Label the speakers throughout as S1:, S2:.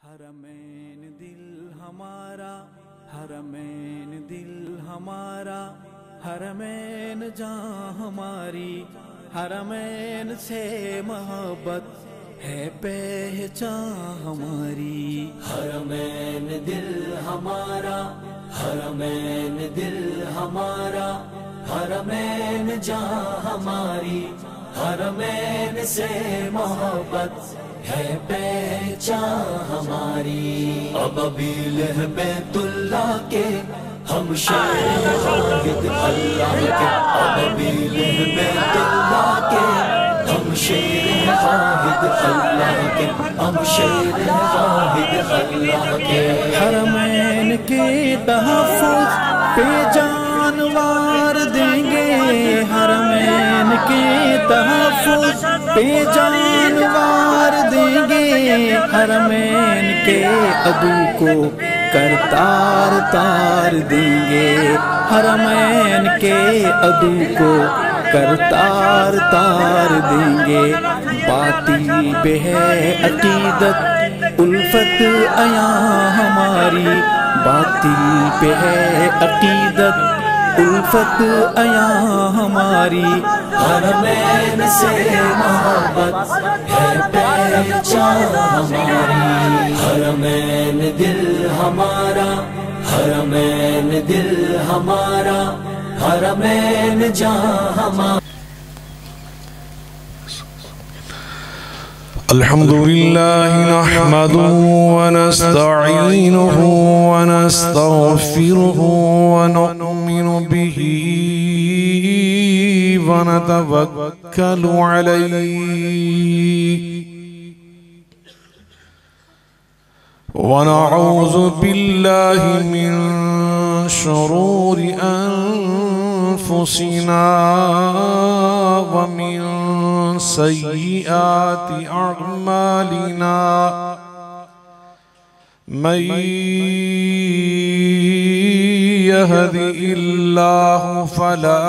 S1: हरमैन दिल हमारा, हरमैन दिल हमारा, हरमैन जान हमारी, हरमैन से मोहब्बत है पहचान हमारी।
S2: हरमैन दिल हमारा, हरमैन दिल हमारा, हरमैन जान हमारी, हरमैन से मोहब्बत है पहचान हमारी। अबील है बैतुल्लाह के हम शेर वाहिद अल्लाह के, अबील है बैतुल्लाह के हम शेर वाहिद अल्लाह के, हम शेर वाहिद अल्लाह के।
S1: हरमैन के तहफ़्फ़ुज़ पे जानवर देंगे, हरमैन के तहफ़्फ़ुज़ पे जानवर देंगे, हरमैन के अदू को कर तार तार देंगे, हरमैन के अदू को कर तार तार देंगे। बाती पे है अकीदत उल्फत आया हमारी, बाती पे है अकीदत उल्फत आया हमारी।
S2: हरमैन से मोहब्बत है पहचान हमारी। हरमैन दिल हमारा, हरमैन दिल हमारा, हरमैन जान हमारा।
S3: अल्हम्दुलिल्लाह नहमदुहु व नस्तईनुहु व नस्तगफिरुहु व नु'मिनु बिही व नतवक्कलु अलैहि व नऊज़ु बिल्लाहि मिन शुरूरि अनफुसिना व मिन सय्यिआति अअमालिना। मन यहदिहिल्लाहु फला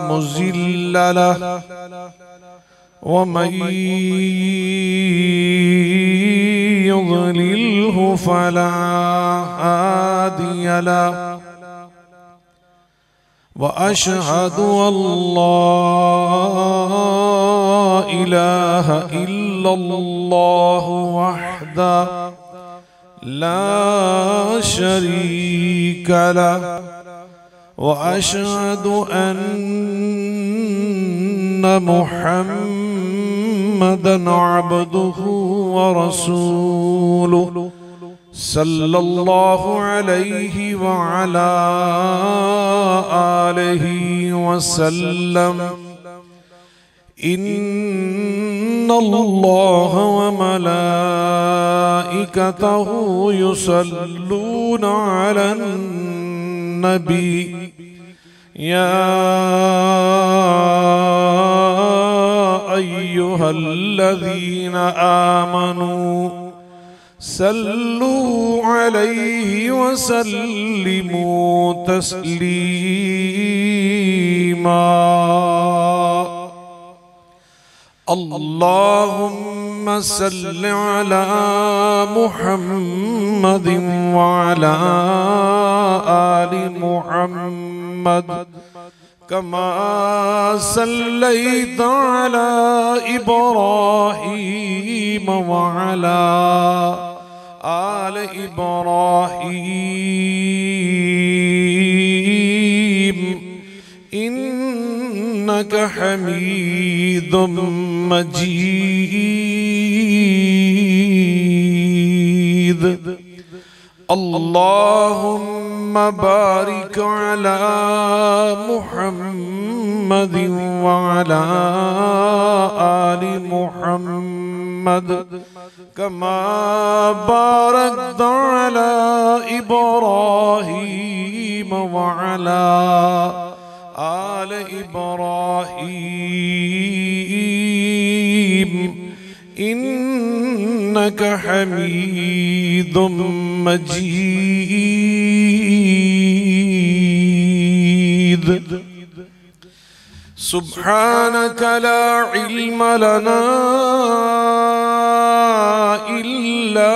S3: मुज़िल्ल लहु व मन युज़लिल्हु फला हादिय लहु। व अशहदु अल्ला इलाहा इल्लल्लाह वहदहु ला शरीक लहु व अशहदु अन्ना मुहम्मदन अब्दुहु व रसूलुहु सल्लल्लाहु अलैहि व अला आलिहि व सल्लम। इन्नल्लाह व मलाइकतहु युसल्लूना अलन नबी या अय्युहल्लज़ीना आमनू सल्लू अलैहि व सल्लिमू तस्लीमा। अल्लाहुम्मा सल्लि अला मुहम्मदिन व अला आलि मुहम्मद कमा सल्लैता अला इब्राहीम व अला आलि इब्राहीम इन्नका हमीदुम मजीद। अल्लाहुम्मा बारिक अला मुहम्मदिन व अला आलि मुहम्मद कमा बारकता अला इब्राहीम व अला आलि इब्राहीम इन्नका हमीदुम मजीद। सुब्हानक ला इल्म लना इल्ला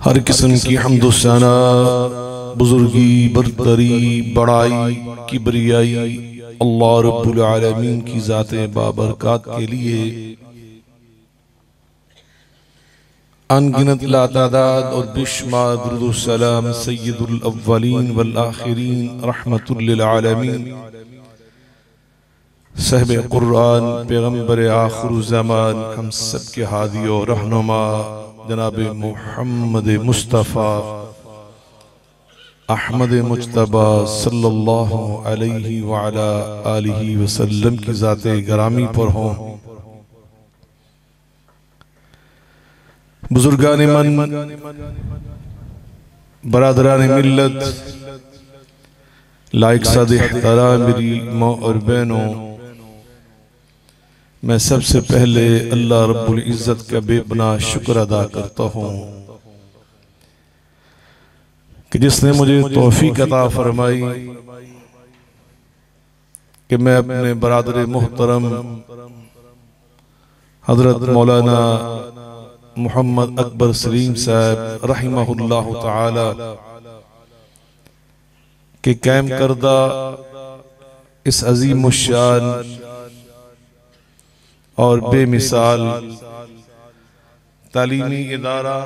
S1: हर किस्म की हम्दो सना बुजुर्गी बरतरी बड़ाई किबरियाई अल्लाह रब्बुल आलमीन की ज़ाते बाबरकात के लिए अनगिनत लातादाद और बेशुमार दुरूद सलाम सय्यदुल अव्वलीन वल आखिरीन रहमतुल लिल आलमीन साहिब कुरान पैगंबर आखिर ज़मान हम सब के हादी और रहनुमा जनाब मुहम्मद मुस्तफ़ा अहमद मुज्तबा सल्लल्लाहु अलैहि वअला आलिहि वसल्लम की ज़ाते गरामी पर हों। बुजुर्गान मन, बरादरान मिल्लत, लायक साद इहतराम मेरी माँ और बहनों, मैं सबसे पहले अल्लाह रब्बुल इज़्ज़त का बेपनाह शुक्र अदा करता हूँ कि जिसने मुझे तौफीक अता फरमाई कि मैं अपने बरादर मोहतरम हजरत मौलाना मोहम्मद अकबर सलीम साहब रहिमहुल्लाह ताला के कायम करदा इस अजीम शान और बेमिसाल तालीमी इदारा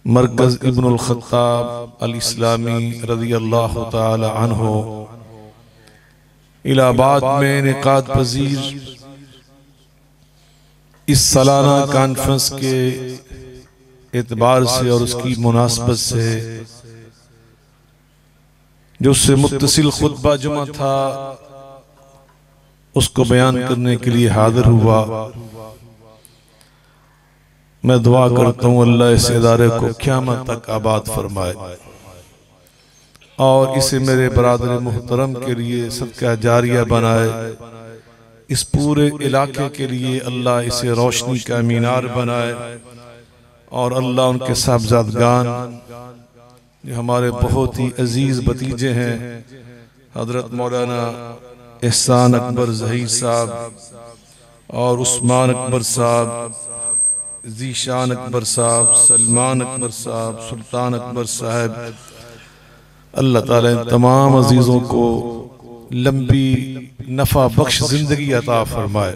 S1: मरकज इब्नुल खत्ताब अल इस्लामी रज़ियल्लाहु ताला अन्हु इलाहाबाद में इनेकाद पजीर इस सालाना कॉन्फ्रेंस के एतबार से और उसकी मुनासबत से जो उससे मुत्तसिल खुतबा जुमा था उसको बयान करने के लिए हाजिर हुआ। मैं दुआ करता हूँ अल्लाह इस इदारे को क़यामत तक आबाद फरमाए और इसे मेरे बरादर मुहतरम के लिए सदका जारिया बनाए। इस पूरे इलाके के लिए अल्लाह इसे रोशनी का मीनार बनाए और अल्लाह उनके साहबजादगान जो हमारे बहुत ही अजीज भतीजे हैं, हजरत मौलाना एहसान अकबर ज़हीर साहब और उस्मान अकबर साहब, ज़ीशान अकबर साहब, सलमान अकबर साहब, सुल्तान अकबर साहब, अल्लाह ताला इन तमाम अजीज़ों को लंबी नफ़ा बख्श जिंदगी अता फरमाए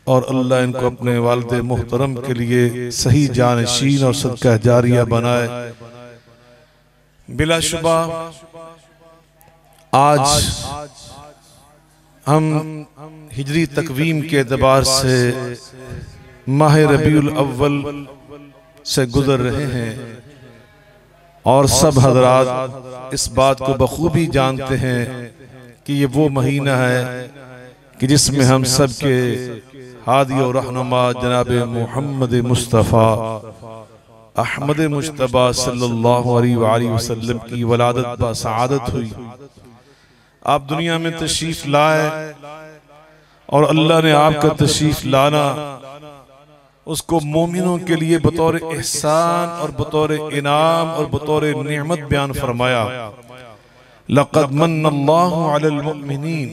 S1: और अल्लाह इनको अपने वालिद मुहतरम के लिए सही जानशीन और सदका जारिया बनाए। बिलाशुबा आज हम हिजरी तकवीम के एतबार से माह रबीउल अव्वल से गुजर रहे हैं और सब हजरात इस बात को बखूबी जानते हैं कि ये वो महीना है कि जिसमें हम सब के हादी और रहनुमा जनाब मोहम्मद मुस्तफ़ा अहमद मुश्तबा सल्लल्लाहु अलैहि वसल्लम की वलादत बा सआदत हुई। आप दुनिया में तशरीफ लाए और अल्लाह ने आपका तशरीफ लाना उसको मोमिनों के लिए बतौर एहसान और बतौर इनाम और बतौर नेमत बयान फरमाया। लक़द मन्नल्लाहु अलल मुमिनीन,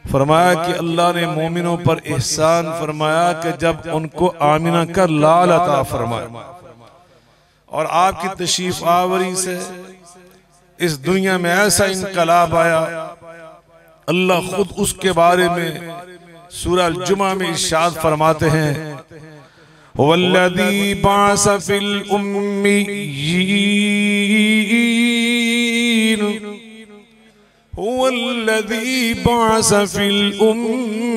S1: फरमाया कि अल्लाह ने मोमिनों पर एहसान फरमाया कि जब उनको आमिना का लाल अता फरमाया और आपकी तशरीफ आवरी से इस दुनिया में ऐसा इनकलाब आया। अल्लाह खुद उसके बारे में सूरह अल-जुमा में इरशाद फरमाते हैं, वल्लज़ी बअस फिल उम्मिय्यीन, वल्लज़ी बअस फिल उम्मिय्यीन,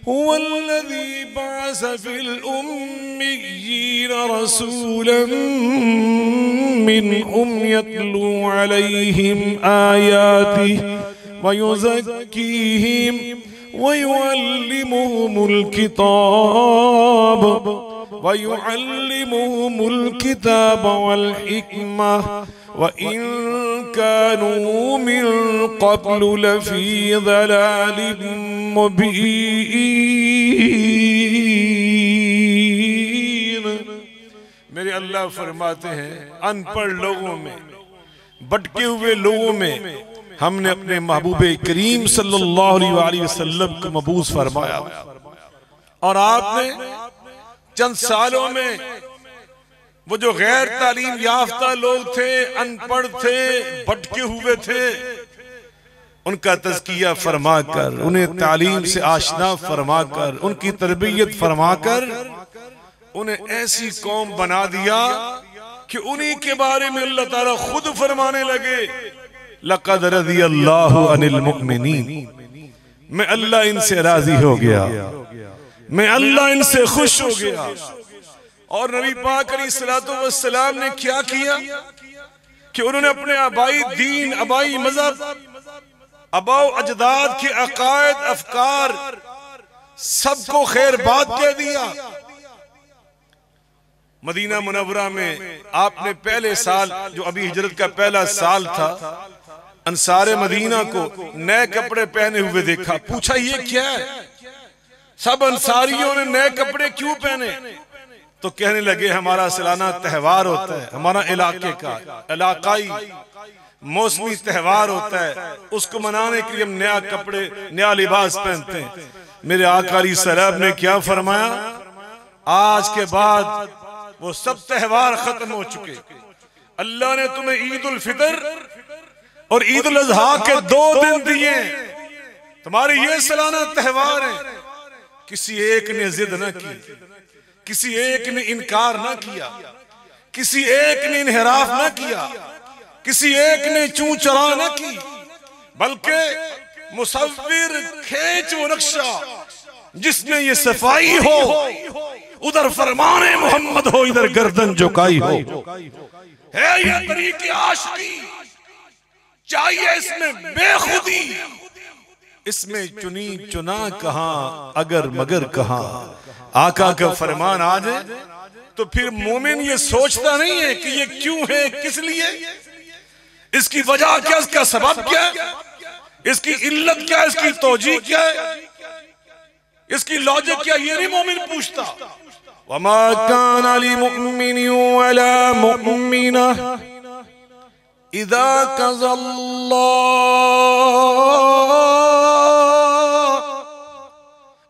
S1: वल्लज़ी बअस फिल उम्मिय्यीन रसूलन मिनहुम यत्लू अलैहिम आयातिहि व युज़क्कीहिम व युअल्लिमुहुमुल किताब वल हिकमह व इन कानू मिन क़ब्लु लफ़ी ज़लालिम मुबीन। मेरे अल्लाह फरमाते हैं अनपढ़ लोगों में, भटके हुए लोगों में हमने अपने महबूब करीम सल्लल्लाहु अलैहि वसल्लम को मबूस फरमाया और आपने चंद सालों में वो जो गैर तालीम याफ्ता लोग थे, अनपढ़ थे, भटके हुए थे, उनका तज़किया फरमाकर, उन्हें तालीम से आशना फरमाकर, उनकी तरबियत फरमाकर उन्हें ऐसी कौम बना दिया कि उन्हीं के बारे में अल्लाह ताला खुद फरमाने लगे, लक़द रज़ियल्लाहु अनिल मुमिनीन, मैं अल्लाह इनसे राजी हो गया, मैं अल्लाह इनसे खुश हो गया। और नबी पाक अलैहिस्सलातु वस्सलाम ने क्या किया कि उन्होंने अपने आबाई दीन, आबाई मज़हब, आबाओ अजदाद के अकायद अफकार सबको खैर बात कह दिया। मदीना मुनव्वरा में आपने पहले साल, जो अभी हिजरत का पहला साल था, अंसारे मदीना को नए कपड़े पहने हुए देखा। पूछा ये क्या है, सब अंसारियों ने नए कपड़े क्यों पहने? तो कहने लगे हमारा सालाना त्यौहार होता है, हमारा इलाके का इलाकाई मौसमी त्यौहार होता है, उसको मनाने के लिए हम नया कपड़े, नया लिबास पहनते हैं। मेरे आका अलैहिस्सलाम ने क्या फरमाया, आज के बाद वो सब त्यौहार खत्म हो चुके। अल्लाह ने तुम्हें ईद उल फितर और ईद उल अज़हा के 2 दिन दिए, तुम्हारे ये सालाना त्यौहार है। किसी एक ने जिद न की, किसी एक ने इनकार न किया, किसी एक ने इनहराफ न किया, किसी एक ने चूं चरा न की, बल्कि मुसव्विर खींच वो नक्शा जिसमें ये सफाई हो, उधर फरमाने मोहम्मद हो, इधर गर्दन झुकाई हो। है ये तरीके आशिकी, चाहिए इसमें बेखुदी, इसमें चुनी चुना कहां, अगर मगर कहां। आका का फरमान आ जाए तो फिर मोमिन ये सोचता नहीं है कि ये क्यों है, किस लिए, इसकी वजह क्या, इसका सबब क्या है, इसकी इल्लत क्या है, इसकी तौजीह क्या है, इसकी लॉजिक क्या, ये नहीं मोमिन पूछता। वमा कान लिमुमिन वला मुमिना इदा कज़ल्लाह,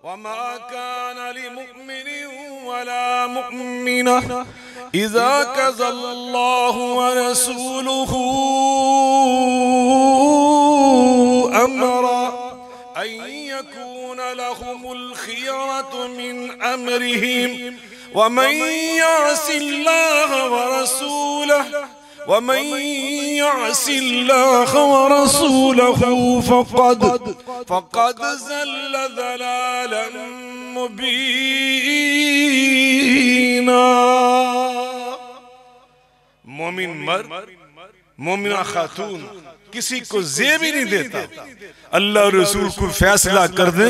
S1: वमा कान लिमुमिन वला मुमिना इज़ा कज़ल्लाहु व रसूलुहु अमरा अन यकून लहुमुल खियरतु मिन अमरिहिम व मन यअसिल्लाह व रसूलहु फक़द ज़ल्ल ज़लालन मुबीना। मोमिन मर्द, मोमिना खातून किसी को ज़ेब ही नहीं देता। अल्लाह और रसूल को फैसला कर दे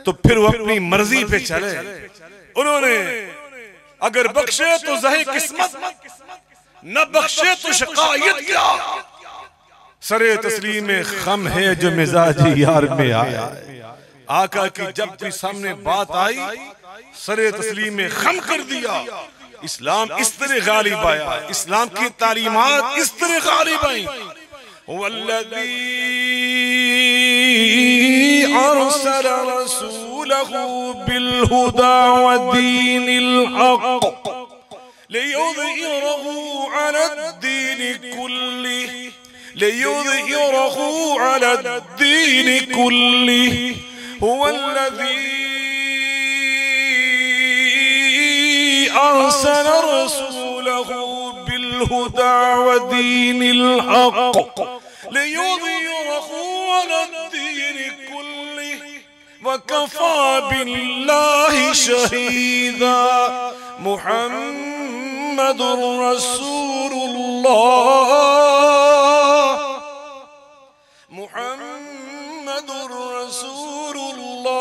S1: तो फिर वो अपनी मर्जी पे चले। उन्होंने अगर बख्शे तो ज़हे किस्मत, न बख्शे तो शिकायत क्या। सरे तस्लीम में खम है जो मिजाज यार में आया। आका की जब भी सामने बात आई सरे तस्लीम में खम कर दिया। इस्लाम इस तरह गालिब आया, इस्लाम की तालीमात इस तरह गालिब आई। वल्लज़ी अरसल रसूलहु बिलहुदा व दीनिल हक़ लियुज़हिरहु अला द्दीनि कुल्लिहि हुवल्लज़ी अरसल रसूलहु बिलहुदा व दीनिल हक़ लियुज़हिरहु अला द्दीनि कुल्लिहि व कफ़ा बिल्लाहि शहीदा। मुहम्मदुर रसूलुल्लाह, मुहम्मदुर रसूलुल्लाह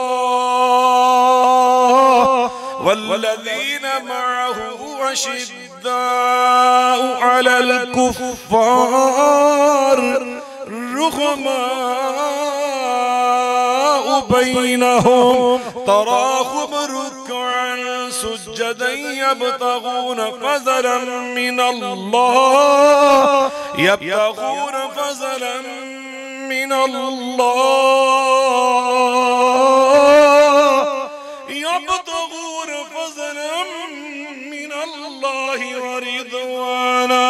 S1: वल्लज़ीना मअहु अशिद्दाउ अलल कुफ़्फ़ार रुहमाउ बैनहुम तराहुम रुक्अन सुज्जदन यब्तगून फज़लन मिनल्लाह यब्तगून फज़लन मिनल्लाह यब्तगून फज़लन मिनल्लाह व रिज़वाना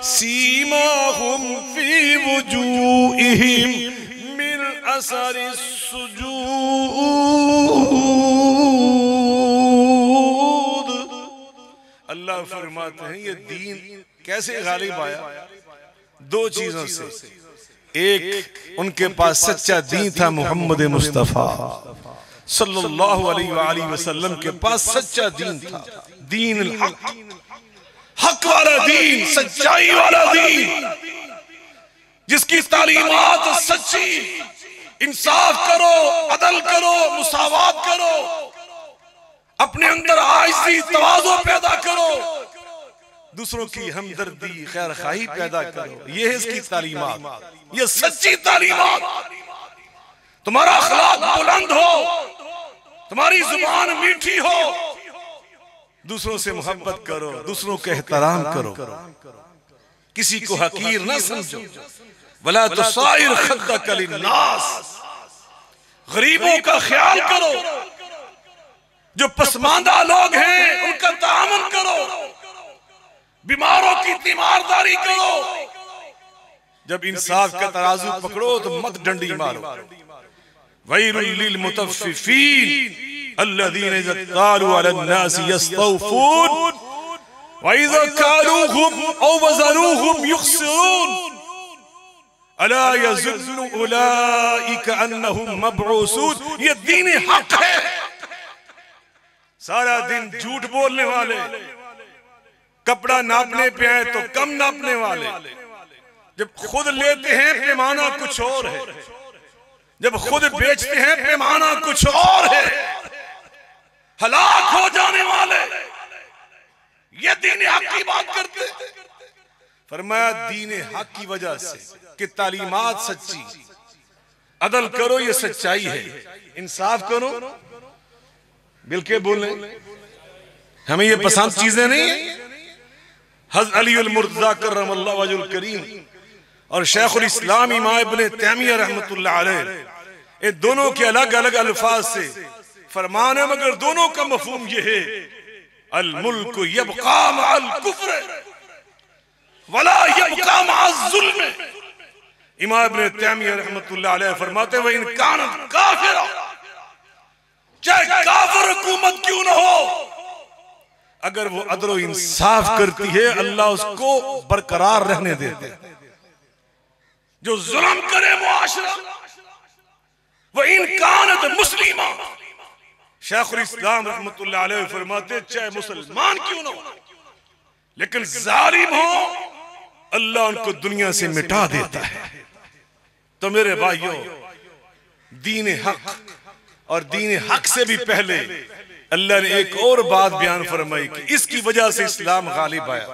S1: सीमाहुम फी वुजूहिहिम मिन असरिस सुजूद। अल्लाह फरमाते हैं ये दीन कैसे गालिब आया? दो चीजों से। एक, उनके पास सच्चा दीन था, मोहम्मद मुस्तफा सल्लल्लाहु अलैहि वसल्लम के पास सच्चा दीन था, दीन हक, हक वाला दीन, सच्चाई वाला दीन, जिसकी तालीमात सच्ची, इंसाफ करो, अदल करो, मुसावात करो, अपने अंदर आजिज़ी तवाज़ु पैदा करो, दूसरों की हमदर्दी खैर खाही पैदा करो। ये है इसकी तालीमात, ये सच्ची तालीमात। तुम्हारा अखलाक बुलंद हो, तुम्हारी जुबान मीठी हो, दूसरों से मोहब्बत करो, दूसरों का एहतराम करो, किसी को हकीर न समझो। वला तुसाइर खद्दक लिन्नास, गरीबों का ख्याल करो, जो पसमानदा लोग हैं उनका ताअम्मुन करो, बीमारों की तीमारदारी करो। जब इंसाफ का तराजू पकड़ो तो मत डंडी मारो। वैलुल लिल मुतफ्फिफीन अल्लज़ीना इज़ा क़ालू अलन्नासि यस्तौफून व इज़ा कालूहुम औ वज़नूहुम युख़सिरून अला यज़ुन्नु उलाइका अन्नहुम मबऊसून। ये दीन हक है। सारा दिन झूठ बोलने वाले, कपड़ा नापने पे आए तो कम नापने वाले, जब खुद लेते हैं पैमाना कुछ और है, जब खुद बेचते हैं पैमाना कुछ और है। हलाक हो जाने वाले ये दीन हक की बात करते हैं। फरमाया दीन हक की वजह से कि तालीमात सच्ची, अदल करो ये सच्चाई है, इंसाफ करो, बिल्कुल बोले, हमें ये पसंद चीजें नहीं है। हज़रत अली अल मुर्तज़ा करमल्लाहु वजहुल करीम और शेखुल इस्लाम इमाम इब्न तैमिया रहमतुल्लाह अलैह, ये दोनों के अलग अलग अल्फाज से फरमान है, मगर दोनों का मफहूम ये है, अल मुल्क यबका मअल कुफ्र वला यबका मअल ज़ुल्म। इमाम इब्न तैमिया रहमतुल्लाह अलैह फरमाते हैं, इन कानत काफिरा, चाहे काफिर हुकूमत क्यों न हो, अगर वो अदल व इंसाफ करती है अल्लाह उसको बरकरार रहने देते हैं। जो जुल्म करे मुआशरा, वो इन कानत मुस्लिमा, शेखुल इस्लाम रहमतुल्लाह अलैह फरमाते चाहे मुसलमान क्यों ना हो, लेकिन जालिम हो अल्लाह उनको दुनिया से मिटा देता है। तो मेरे भाइयों, दीन हक और दीन हक से भी पहले अल्लाह ने एक और बात बयान फरमाई कि इसकी वजह से इस्लाम गालिब आया।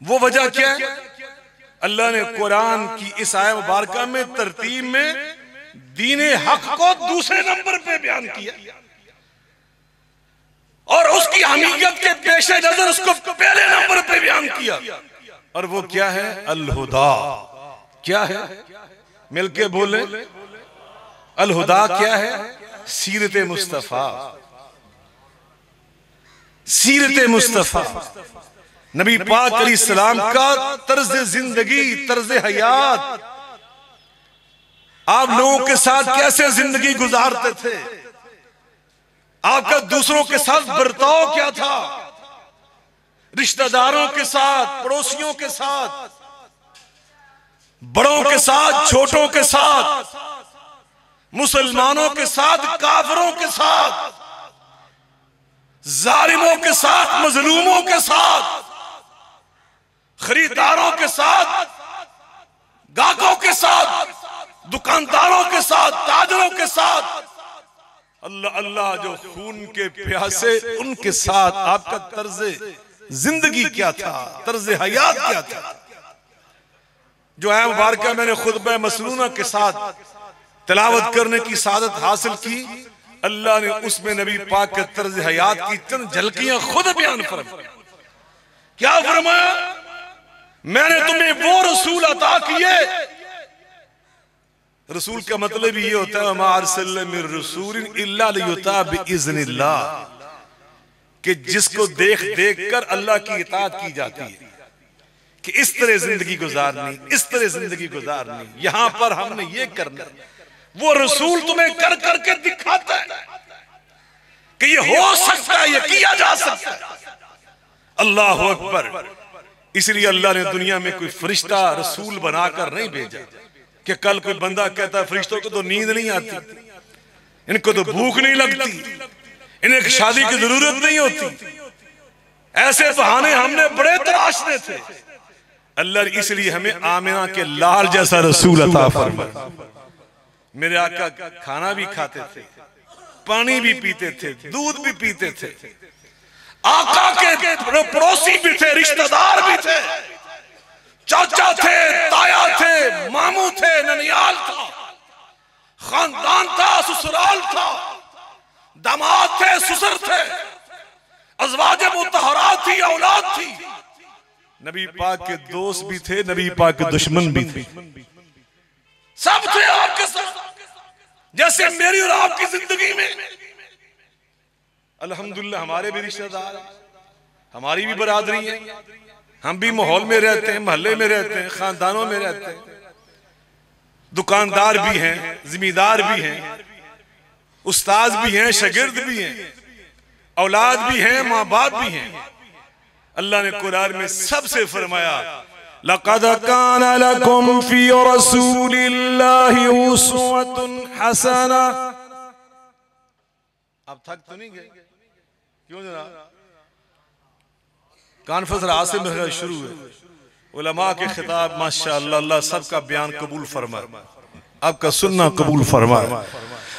S1: वो वजह क्या है? अल्लाह ने कुरान की इस आयत मुबारका में तरतीब में दीन हक को दूसरे नंबर पे बयान किया और उसकी अहमियत के पेश नजर उसको पहले नंबर पे बयान किया। और वो क्या है? अल हुदा। क्या है? मिलके बोले, अल हुदा क्या है? सीरत मुस्तफा। सीरत मुस्तफा नबी पाक अलैहिस्सलाम का तर्ज जिंदगी, तर्ज हयात, आप लोगों के साथ कैसे जिंदगी गुजारते थे, आपका दूसरों के साथ बर्ताव क्या था, रिश्तेदारों के साथ, पड़ोसियों के साथ, बड़ों के साथ, छोटों के साथ, मुसलमानों के साथ, काफिरों के साथ, जालिमों के साथ, मजलूमों के साथ, खरीदारों के साथ, गाहकों के साथ, दुकानदारों के साथ, ताजरों के साथ, अल्लाह अल्लाह जो खून के प्यासे उनके साथ आपका तर्ज जिंदगी क्या था, तर्ज हयात क्या था। जो है मुबारका मैंने खुतबा मसनूना के साथ तिलावत करने की सादत हासिल की, अल्लाह ने उसमें नबी पाक के तर्ज हयात की चंद झलकियां खुद बयान फरमाई। क्या फरमाया? मैंने तुम्हें वो रसूल अता किए। रसूल का मतलब ये होता है मा अरसलना मिन रसूलिन इल्ला लियुता बिइज़्निल्लाह, कि जिसको देख देख कर अल्लाह की इताअत की जाती है कि इस तरह जिंदगी गुजारनी, इस तरह जिंदगी गुजारनी, यहां पर हमने ये करना। वो रसूल तुम्हें कर करके दिखाता है कि ये हो सकता है, ये किया जा सकता है। अल्लाह अकबर। इसलिए अल्लाह ने दुनिया में कोई फरिश्ता रसूल बनाकर नहीं भेजा कि कल कोई बंदा कहता है फरिश्तों को तो नींद नहीं आती, इनको तो भूख नहीं लगती, इन्हें शादी की जरूरत नहीं होती। ऐसे बहाने हमने बड़े तराशने थे। अल्लाह ने इसलिए हमें आमिना के लाल जैसा रसूल अता फरमाया। मेरे आका खाना भी खाते थे, पानी भी पीते थे, दूध भी पीते थे, आका के पड़ोसी भी थे, रिश्तेदार भी थे, चाचा थे, ताया थे, मामू थे, ननियाल था, खानदान था, ससुराल था, दामाद थे, ससुर थे, अज़वाज मुतहरात थी, औलाद थी। नबी पाक के दोस्त भी थे, नबी पाक के दुश्मन भी थे, सब थे आपके साथ। जैसे मेरी और आपकी जिंदगी में अल्हम्दुलिल्लाह हमारे भी रिश्तेदार, हमारी भी बरादरी है, हम भी माहौल में रहते हैं, मोहल्ले में रहते हैं, खानदानों में रहते हैं, दुकानदार भी हैं, जिम्मेदार भी हैं, उस्ताद भी हैं, शागिर्द भी हैं, औलाद भी हैं, माँ बाप भी हैं। अल्लाह ने कुरान में सबसे फरमाया लक़द कान लकुम फ़ी रसूलिल्लाहि उस्वतुन हसना। अब थक तो नहीं गए? क्यों जनाब? कॉन्फ्रेंस रात से मेरा शुरू है, उलमा के खिताब माशाअल्लाह, अल्लाह सबका बयान कबूल फरमाए, आपका सुनना कबूल फरमाए।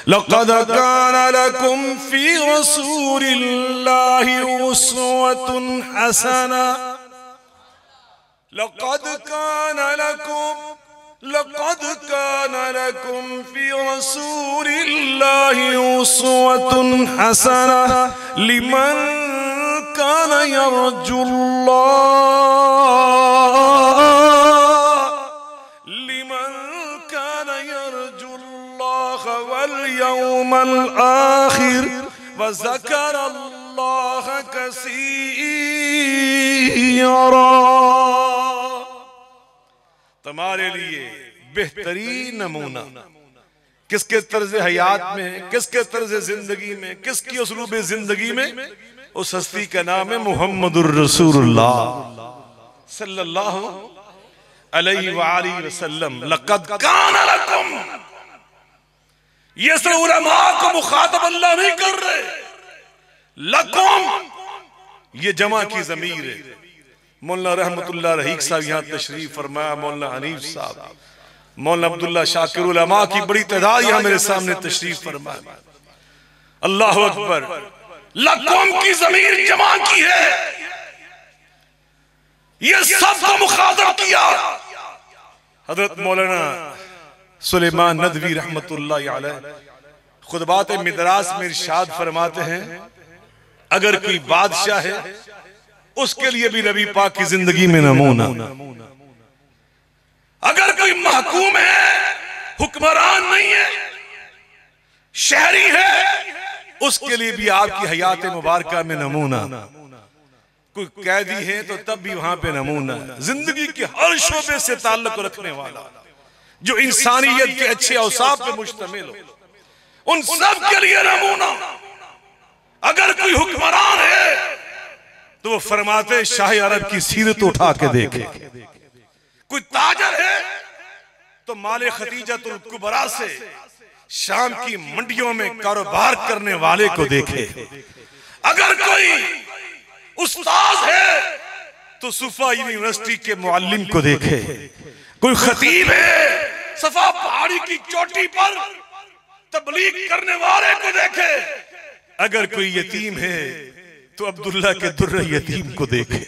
S1: लक़द कान लकुम फी रसूलिल्लाहि उस्वतुन हसना, लक़द कान लकुम फी रसूलिल्लाहि उस्वतुन हसना लिमन कान यरजुल्लाह वल यौमल आखिर व ज़करल्लाह कसीरा। तुम्हारे लिए बेहतरीन नमूना किसके तर्ज हयात में है, किसके तर्ज जिंदगी में, किसकी उसलूब जिंदगी में, उस हस्ती का नाम है मुहम्मदुर रसूलुल्लाह सल्लल्लाहु अलैहि वसल्लम। लक़द कान लकुम, ये सब उलमा को मुखातब अल्लाह नहीं कर रहे, लकुम ये जमा की ज़मीर है। मौलाना रहमतुल्लाह रहीक साहब यहाँ तशरीफ फरमाया, मौलाना हनीफ साहब, मौलाना अब्दुल्ला शाकिर, उलमा की बड़ी तादाद यहाँ मेरे सामने तशरीफ फरमाया। अल्लाह अकबर। लकुम की ज़मीर जमा की है, ये सबको मुखातब किया। हजरत मौलाना सुलेमान नदवी रहमतुल्लाह अलैह खुतबात मिदरास में इरशाद फरमाते हैं, अगर कोई बादशाह है उसके लिए भी नबी पाक की जिंदगी में नमूना, अगर कोई महकूम है, हुक्मरान नहीं है, शहरी है, उसके लिए भी आपकी हयात मुबारका में नमूना, कोई कैदी है तो तब भी वहां पे नमूना, जिंदगी के हर शोबे से ताल्लुक रखने वाला जो इंसानियत के अच्छे औसाफ पे मुश्तमिल हो, उन सब के लिए नमूना। अगर कोई हुक्मरान है तो वो फरमाते शाह अरब की सीरत उठा के देखे, कोई ताजर है तो माले खतीजतुल कुबरा से शाम की मंडियों में कारोबार करने वाले को देखे, अगर कोई उस्ताद है तो सुफा यूनिवर्सिटी के मुअल्लिम को देखे, कोई खतीब है सफा पहाड़ी की चोटी पर तबलीग करने वाले को देखे, अगर कोई यतीम है तो अब्दुल्ला के दुर्र यतीम को देखे,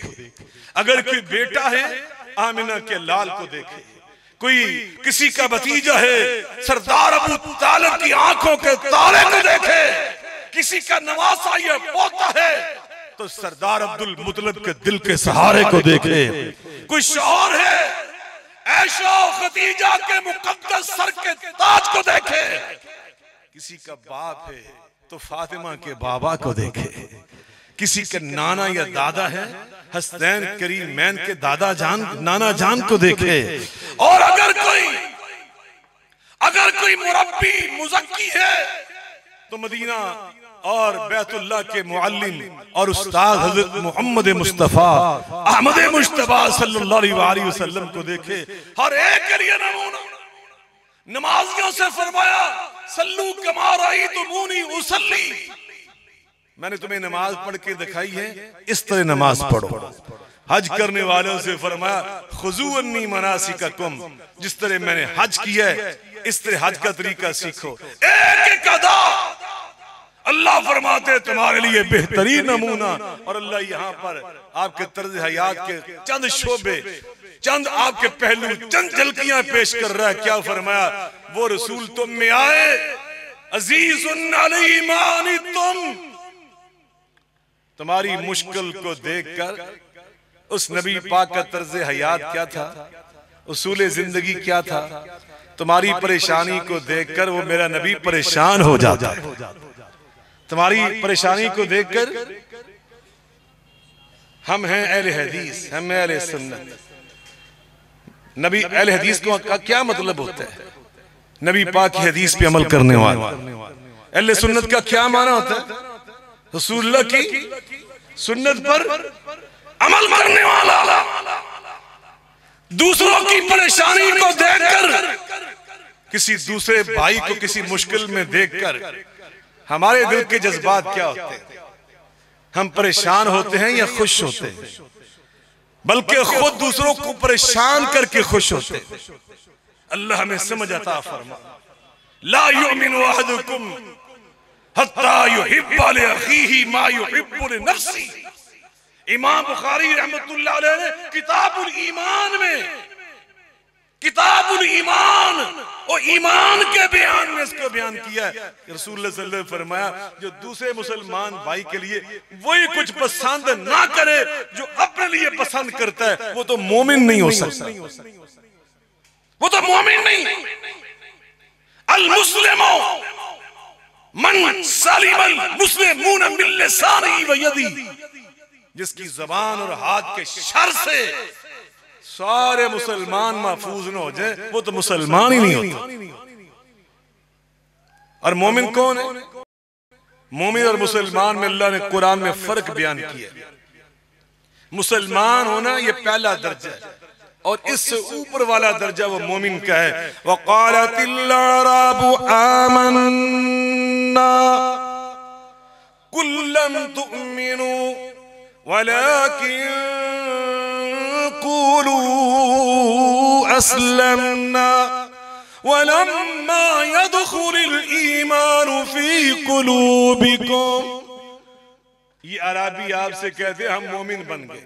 S1: अगर कोई बेटा है आमिना के लाल को देखे, कोई किसी का भतीजा है सरदार अबू तालिब की आंखों के तारे को देखे, किसी का नवासा या पोता है तो सरदार अब्दुल मुतलब के दिल के सहारे को देखे, कोई शौहर है ऐशा खतीजा के मुकद्दस सर के ताज को देखे, किसी का बाप है तो फातिमा के बाबा को देखे, किसी का नाना या दादा है हसनैन करीमैन के दादा जान नाना जान को देखे, और अगर कोई मुरब्बी मुज़क्की है तो मदीना और बैतुल्लाह के मुअल्लिम और उस्ताद हजरत मोहम्मद मुस्तफा अहमद मुश्तबा सल्लल्लाहु अलैहि वसल्लम को देखे, हर एक के लिए नमूना। नमाजियों से फरमाया सल्लू कमा रअयतुमूनी उसल्ली, मैंने तुम्हें नमाज पढ़ के दिखाई है, इस तरह नमाज पढ़ो। हज करने वालों से फरमाया खुजू अन्नी मनासिककुम, जिस तरह मैंने हज किया है इस तरह हज का तरीका सीखो। एक एक अदा अल्लाह फरमाते तुम्हारे लिए बेहतरीन नमूना, और अल्लाह यहाँ पर आपके तर्ज हयात के चंद शोबे, चंद आपके पहलू, चंद झलकियां पेश कर रहा है। क्या फरमाया, वो रसूल तुम में आए अजीजुन अलैहि मा अनितुम, तुम्हारी मुश्किल को देखकर उस नबी पाक का तर्ज हयात क्या था, उसूल जिंदगी क्या था, तुम्हारी परेशानी को देखकर वो मेरा नबी परेशान हो जाता है। तुम्हारी परेशानी को देखकर हम हैं अहले हदीस, हम हैं अहले सुन्नत। नबी अहले हदीस को का क्या मतलब होता है, नबी पाक की हदीस पे अमल करने वाला। अहले सुन्नत का क्या माना होता है, रसूलुल्लाह की सुन्नत पर अमल करने वाला। दूसरों की परेशानी को देखकर, किसी दूसरे भाई को किसी मुश्किल में देखकर हमारे दिल के जज्बात क्या होते हैं, हम परेशान होते हैं या खुश होते हैं। बल्कि खुद दूसरों को परेशान करके खुश होते। अल्लाह हमें समझ अता फरमा। ला युमिनु अहदुकुम हत्ता युहिब्बा लिअखीही मा युहिब्बु लिनफ्सी। इमाम बुखारी रहमतुल्लाह अलैह ने किताबुल ईमान में, किताबुल ईमान और ईमान के बयान में इसको बयान किया है। रसूलुल्लाह सल्लल्लाहु अलैहि वसल्लम फरमाया, जो दूसरे मुसलमान भाई के लिए वही कुछ पसंद ना करे जो अपने लिए पसंद करता है, वो तो मोमिन नहीं हो सकता, वो तो मोमिन नहीं। अल मुस्लिमो मन सलिमल मुस्लिमून मिन लिसानिही व यदिही। जिसकी जबान और हाथ के शर से सारे मुसलमान महफूज न हो जाए, वो तो मुसलमान ही नहीं होता। और मोमिन कौन है? मोमिन और मुसलमान में अल्लाह ने कुरान में फर्क बयान किया। मुसलमान होना ये पहला दर्जा है, और इससे ऊपर वाला दर्जा वो मोमिन का है। वक़ालतिल अराबु आमन्ना कुल लम तुमिनु वलाकिन कुलू अस्लमना वलम्मा यदखुलिल ईमानु फी कुलूबिकुम। ये अराबी आपसे कहते हम मोमिन बन गए।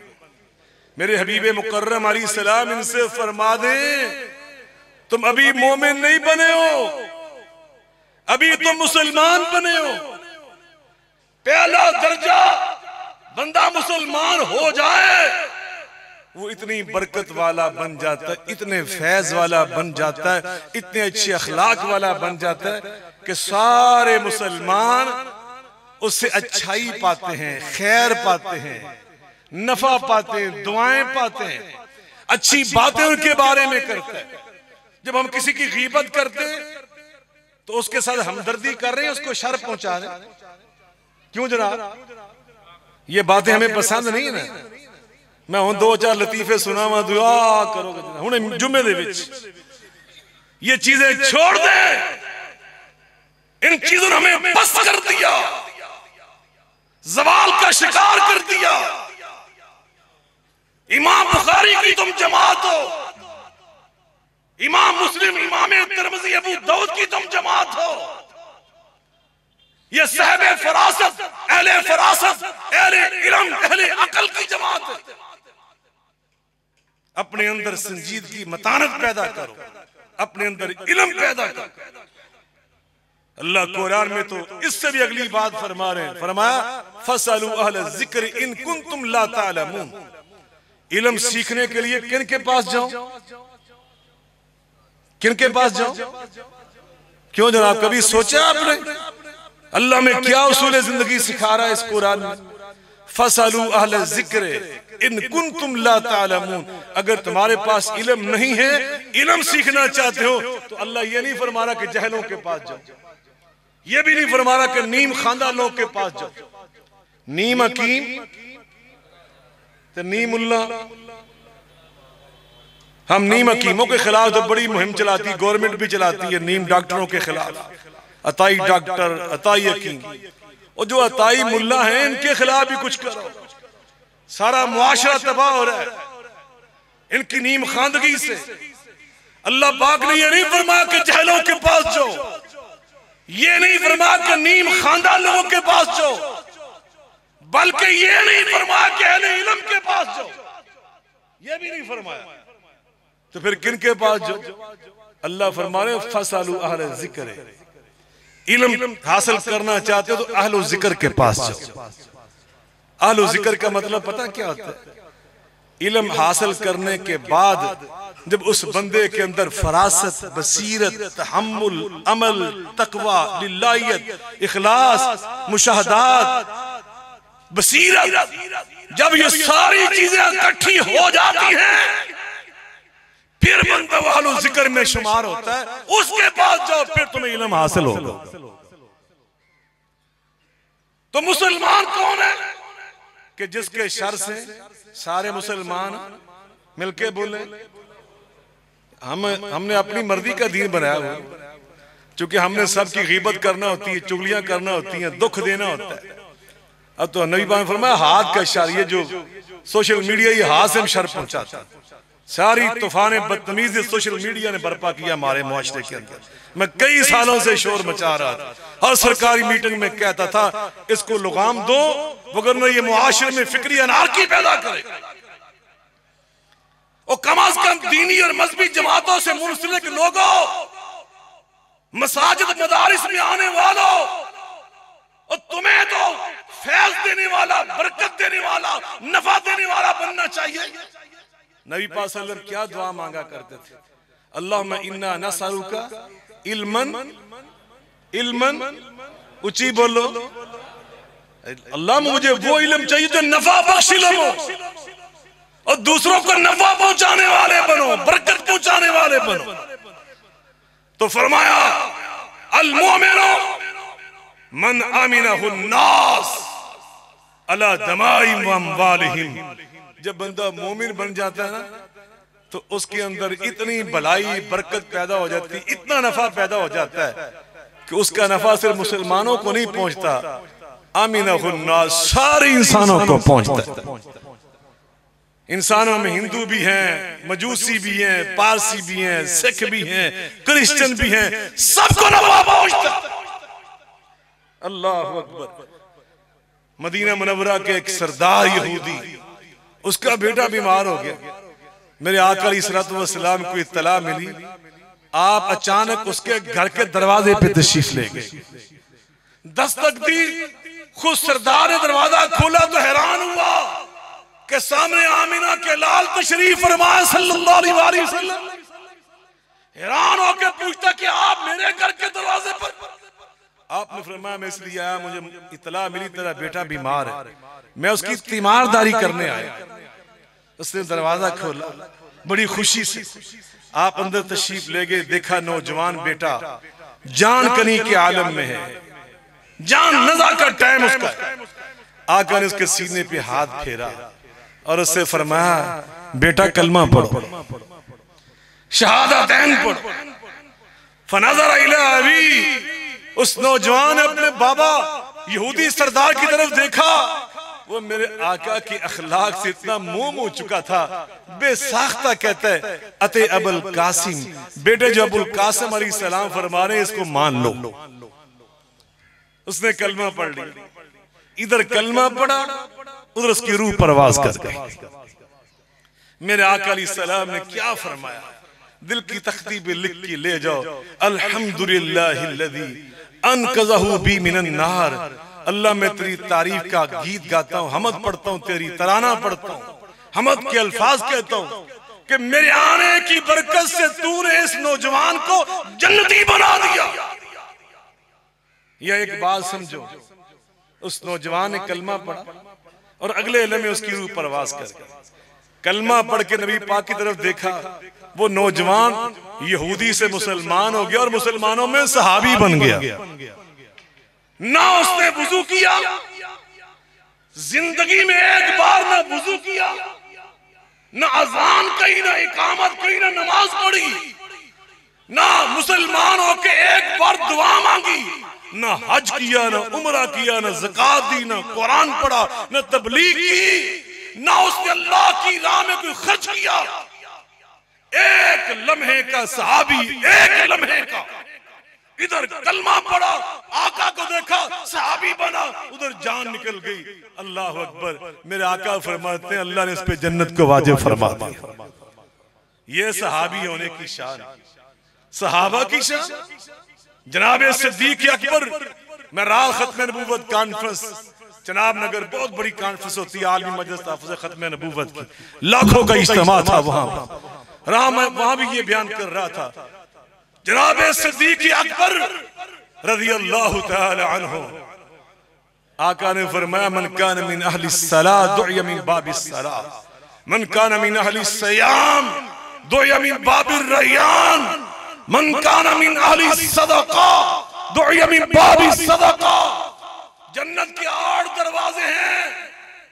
S1: मेरे हबीबे मुकर्रम अलैहिस्सलाम इनसे फरमा दे, तुम अभी मोमिन नहीं बने हो, अभी तुम मुसलमान बने हो। पहला दर्जा बंदा मुसलमान हो जाए, वो इतनी बरकत वाला बन जाता है, इतने फैज वाला बन जाता है, इतने अच्छे अखलाक वाला बन जाता है कि सारे मुसलमान उससे अच्छाई पाते हैं, खैर पाते हैं, नफा पाते हैं, दुआएं पाते हैं, अच्छी बातें उनके बारे में करते हैं। जब हम किसी की गीबत करते हैं तो उसके साथ हमदर्दी कर रहे हैं, उसको शर पहुंचा रहे हैं। क्यों जनाब? ये बातें हमें पसंद नहीं है ना। मैं हूं दो चार लतीफे सुनावा, दुआ करोगे हुणे जुम्मे दे विच ये चीजें छोड़ दे। इन चीजों ने हमें बस कर दिया, जवाल का शिकार कर दिया। इमाम बुखारी की तुम जमात हो, इमाम मुस्लिम, इमाम तिरमिज़ी, अबू दाऊद की तुम जमात हो। ये साहिब फरासत, अहले फरासत, अहले इल्म, अहले अकल की जमात है। अपने अंदर संजीदगी, मतानत पैदा करो, अपने अंदर इल्म पैदा करो। अल्लाह कुरान में तो इससे भी अगली बात फरमा रहे हैं, फरमाया फसलू अहल जिक्र इन कुंतुम ला तालमून। इल्म सीखने के लिए किन के पास जाओ? किन के पास जाओ? क्यों जनाब, कभी सोचा आपने अल्लाह में क्या उसूल जिंदगी सिखा रहा है इस कुरान में? फसलू अहल जिक्र इन कुंतुम ला तालमून। अगर तुम्हारे पास इल्म नहीं है, इल्म सीखना चाहते हो, तो अल्लाह ये नहीं फरमा रहा कि जहलों के पास जाओ, ये भी नहीं फरमा रहा कि नीम खानदान लोग के पास जाओ। नीम हकीम तो नीम मुल्ला। हम नीम हकीमों के खिलाफ तो बड़ी मुहिम चलाती, गवर्नमेंट भी चलाती है नीम डॉक्टरों के खिलाफ। अताई डॉक्टर, अताई हकीम, और जो अताई मुल्ला हैं इनके खिलाफ भी कुछ करो। सारा मुआशरा तबाह हो रहा है इनकी नीम खानदगी से। अल्लाह पाक ने ये नहीं फरमाया कि जहलों के पास जाओ, ये नहीं फरमाया कि नीम खानदान लोगों के पास जाओ, बल्कि ये नहीं फरमाया कि अहले इल्म के पास जाओ, ये भी नहीं फरमाया। तो फिर किन के पास जाओ? अल्लाह फरमा रहे फसलू अहल जिक्र। इल्म हासिल करना चाहते हो तो अहल जिक्र के पास जाओ। अहल जिक्र का मतलब पता क्या होता है? इल्म हासिल करने के बाद जब उस बंदे के अंदर फरासत, बसीरत, तहम्मुल, अमल, तकवा, लिल्लाहियत, इखलास, मुशाहदात, बसीरत, जब ये सारी चीजें इकट्ठी हो जाती हैं, फिर बंदा अहल जिक्र में शुमार होता है। उसके पास जाओ, फिर तुम्हें इल्म हासिल होगा। तो मुसलमान कौन है कि जिसके शर से सारे मुसलमान मिलके बोले? हमने अपनी मर्जी का दीन बनाया हुआ, क्योंकि हमने सबकी गीबत करना होती है, चुगलियां करना होती हैं, दुख देना होता है। अब तो नबी पाक ने फरमाया हाथ का इशारा, ये जो सोशल मीडिया ये हाथ से शर पहुंचाता है। सारी तूफान बदतमीजी सोशल मीडिया ने बर्पा किया हमारे मुआशरे के अंदर। मैं कई सालों से शोर मचा रहा था, हर सरकारी मीटिंग में कहता था इसको लगाम दो वगरना ये मुआशरे में फिक्री अनारकी पैदा करे। और कम अज कम दीनी और मजहबी जमातों से मुंसलिक लोगों, मसाजिद मदारिस में आने वालों, और तुम्हें तो फैज देने वाला, बरकत देने वाला, नफा देने वाला बनना चाहिए। नबी पाक सल्लल्लाहु अलैहि वसल्लम क्या दुआ मांगा करते थे? अल्लाहुम्मा इन्ना नसअलुका इल्मन, ऊंची बोलो, अल्लाह मुझे वो इल्म चाहिए जो नफा बख्श इल्म हो और दूसरों को नफा पहुंचाने वाले बनो, बरकत पहुंचाने वाले बनो। तो फरमाया अल मोमिनो मन आमिनहु नास अला दमाइम व अमवालिहिम। जब बंदा मोमिन बन जाता है ना तो उसके अंदर इतनी भलाई बरकत पैदा हो जाती, इतना नफा पैदा हो जाता है कि उसका नफा सिर्फ मुसलमानों को नहीं पहुंचता, आमिनहु नास सारे इंसानों को पहुंचता है। इंसानों में हिंदू भी हैं, मजूसी भी हैं, पारसी भी हैं, सिख भी हैं, क्रिश्चियन भी हैं, सबको नफा पहुंचता। अल्लाह अकबर। मदीना मुनव्वरा के एक सरदार यहूदी, उसका बेटा बीमार हो गया। मेरे आका अलैहिस्सलातु वस्सलाम को इत्तला मिली, आप अचानक उसके घर के दरवाजे पे तशरीफ ले गए। दस्तक दी, खुद सरदार ने दरवाजा खोला तो हैरान हुआ कि सामने आमिना के लाल तशरीफ फरमाए सल्लल्लाहु अलैहि वसल्लम। हैरान होकर पूछता कि आप मेरे घर के दरवाजे पर? आपने फरमाया मैं इसलिए आया, मुझे इत्तला मिली तेरा बेटा बीमार है, मैं उसकी तीमारदारी करने आया। उसने दरवाजा खोला बड़ी खुशी से, आप अंदर तशरीफ ले गए। देखा नौजवान बेटा जान कनी के आलम में है, जान नज़ा का टाइम उसका। आकर उसके सीने पे हाथ फेरा और उससे फरमाया बेटा कलमा पढ़ो, शहादतैन पढ़ो। फनज़र इला अबी, उस नौजवान ने अपने बाबा यहूदी सरदार की तरफ देखा। वो मेरे आका की अखलाक से इतना मोह हो चुका था, बेसाख्ता कहता है अते अबुल कासिम, बेटे जो अबुल कासिम अलैहिस्सलाम फरमा रहे इसको मान लो। उसने कलमा पढ़ लिया, इधर कलमा पढ़ा उधर उसकी रूह परवाज कर गई। मेरे आका अलैहिस्सलाम ने क्या फरमाया, दिल की तख्ती पे लिख के ले जाओ, अल्हम्दुलिल्लाहिल्लज़ी अनक़ज़हु बी मिनन नार। अल्लाह मैं तेरी तारीफ का गीत गाता हूँ, हमद पढ़ता हूँ, तेरी तराना पढ़ता हूँ, हमद के अल्फाज कहता हूँ कि मेरे आने की बरकत से तूने इस नौजवान को जन्नती बना दिया। यह एक बात समझो, उस नौजवान ने कलमा पढ़ा और अगले लम्हे उसकी रूह परवाज कर गई। कलमा पढ़ के नबी पाक की तरफ देखा, वो नौजवान यहूदी से मुसलमान हो गया और मुसलमानों में सहाबी बन गया। ना उसने वुजू किया, जिंदगी में एक बार ना वुजू किया, ना अजान कही, ना इकामत कही, ना नमाज पढ़ी, ना मुसलमान होके एक बार दुआ मांगी, ना हज किया, ना उम्रा किया, ना ज़कात दी, ना कुरान पढ़ा, ना तबलीग की, ना उसने अल्लाह की राह में कोई खर्च किया। एक लम्हे का सहाबी, एक लम्हे का। इधर कलमा पढ़ा, आका को देखा, सहाबी बना, उधर जान निकल गई। अल्लाह अकबर। मेरे आका फरमाते हैं अल्लाह ने इस पे जन्नत को वाजिब फरमा दिया। ये सहाबी होने की शान, सहाबा की शान। जनाब सिद्दीक अकबर, मैं राह खत्म नबूवत कॉन्फ्रेंस जनाब नगर, बहुत बड़ी कॉन्फ्रेंस होती है आलमी मजलिस ताफ़ुज़ खत्म नबूवत की, लाखों का इज्तिमा था वहां। राह में वहां भी ये बयान कर रहा था, जनाब सिद्दीक अकबर रज़ियल्लाहु तआला अन्हु, आका ने फरमाया मन कान मिन अहली सलाह दुइया मिन बाबी सलाह, मन कान मिन अहली सियाम दुइया मिन बाबी रय्यान, मन कान मिन अहली सदका दुइया मिन बाबी सदका। जन्नत के 8 दरवाजे हैं,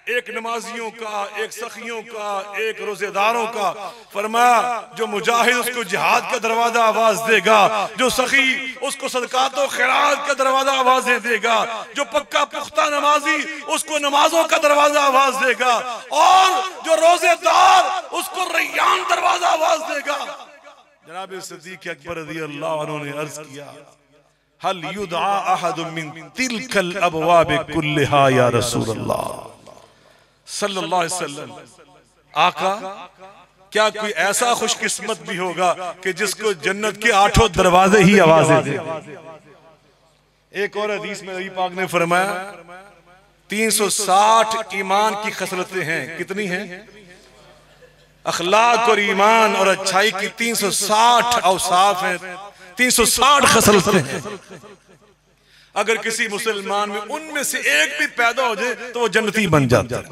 S1: एक नमाजियों का, एक सखियों का, एक रोजेदारों का। फरमाया जो मुजाहिद उसको जिहाद का दरवाजा आवाज देगा, जो सखी उसको सदकात व खैरात का दरवाजा आवाजें देगा, जो पक्का पुख्ता नमाजी उसको नमाजों का दरवाजा आवाज देगा, और जो रोजेदार उसको रैयान दरवाजा आवाज देगा। जनाब सिद्दीक अकबर रज़ियल्लाहु अन्हु ने अर्ज किया, हल युदआ अहद मिन तिलकल अबवाब कुल्लिहा या रसूल अल्लाह सल्लल्लाहु अलैहि वसल्लम। आका, क्या कोई ऐसा खुशकिस्मत भी होगा कि जिसको जन्नत के 8 दरवाजे ही आवाजें दे? एक और हदीस में नबी पाक ने फरमाया 360 ईमान की खसलतें हैं। कितनी हैं? अखलाक और ईमान और अच्छाई की 360 औसाफ हैं, 360 खसलतें हैं। अगर किसी मुसलमान में उनमें से एक भी पैदा हो जाए तो वो जन्नती बन जाता है।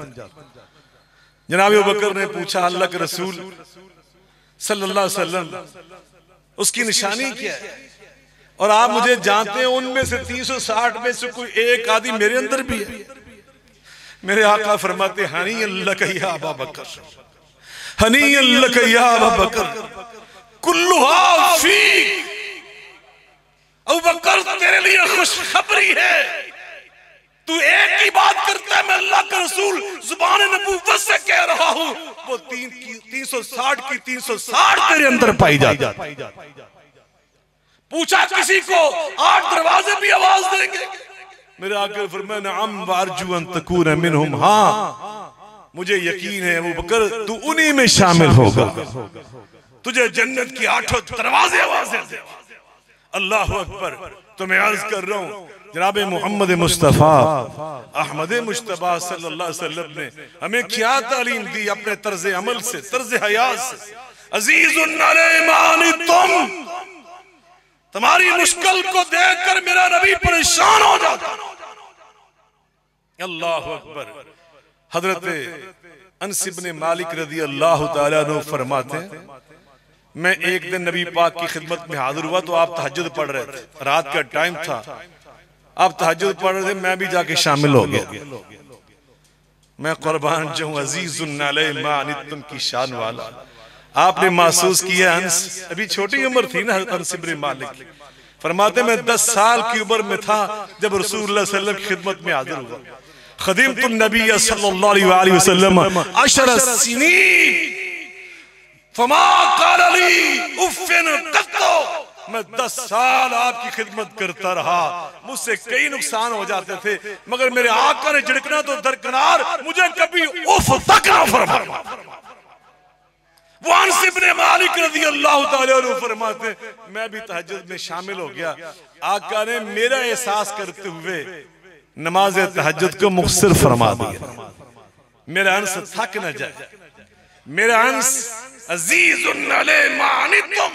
S1: जनाब अबू बकर ने पूछा, अल्लाह के रसूल सल्लल्लाहु अलैहि वसल्लम उसकी निशानी क्या है? और आप मुझे जानते हैं उनमें से 360 में से कोई एक आदि मेरे अंदर भी है। मेरे आका फरमाते, हनी अल्लाह का या अबू बकर, हनी अल्लाह का या अबू बकर, कुल्लुहा फीक। अबू बकर तेरे लिए खुशखबरी है, तू एक ही बात करता है, मैं अल्लाह का रसूल जुबान नबूवत से कह रहा हूं, वो 360 की 360 तेरे अंदर पाई जाती। पूछा किसी को 8 दरवाजे भी आवाज देंगे? मेरे आके फरमाया, नअम वारजू अन तकून मिनहुम, हाँ मुझे यकीन है अबू बकर तू उन्हीं में शामिल होगा, तुझे जन्नत की 8 दरवाजे आवाज देंगे। अल्लाह अकबर। तो मैं अर्ज कर रहा हूँ, जनाब मोहम्मद मुस्तफा अहमद मुश्तबा सल्लल्लाहु अलैहि वसल्लम ने हमें क्या तालीम दी अपने तर्ज अमल से, तर्ज हयात से। अजीजुन अलैहि तुम, तुम्हारी मुश्किल को देखकर मेरा नबी परेशान हो जाता। अल्लाह अकबर। हजरत अनस इब्ने मालिक रज़ियल्लाहु ताला अन्हु फरमाते हैं, मैं एक दिन नबी पाक की खिदमत में हाजिर हुआ तो आप तहज्जुद पढ़ रहे थे, रात का टाइम था, आप तहज्जुद पढ़ रहे थे, मैं भी जाके शामिल हो गया। मैं कुर्बान जो हूं अजीजुन अलैहि मा अनितुम की शान वाला। आपने महसूस किया, अंस अभी छोटी उम्र थी ना अनस इब्ने मालिक, फरमाते मैं 10 साल की उम्र में था जब रसूलुल्लाह सल्लल्लाहु अलैहि वसल्लम की खिदमत में हाजिर हुआ। खदीमतुन नबी सल्लल्लाहु अलैहि वसल्लम 10 सिनीन फमा क़ाल ली उफ़्फ़िन क़त्तो। मैं 10 साल आपकी खिदमत करता रहा, मुझसे कई नुकसान हो जाते थे, मगर मेरे आका ने झिड़कना तो दरकिनार, मुझे कभी उफ तक ना फरमाया। वो अनस इब्ने मालिक रज़ियल्लाहु ताला अन्हु फरमाते, मैं भी तहज्जुद में शामिल हो गया। आका ने मेरा एहसास करते हुए नमाज तहज्जुद को मुख्तसर फरमा दिया, मेरा अंस थक न जाए। मेरा अंस अजीजुन अलैहि मा अनितुम।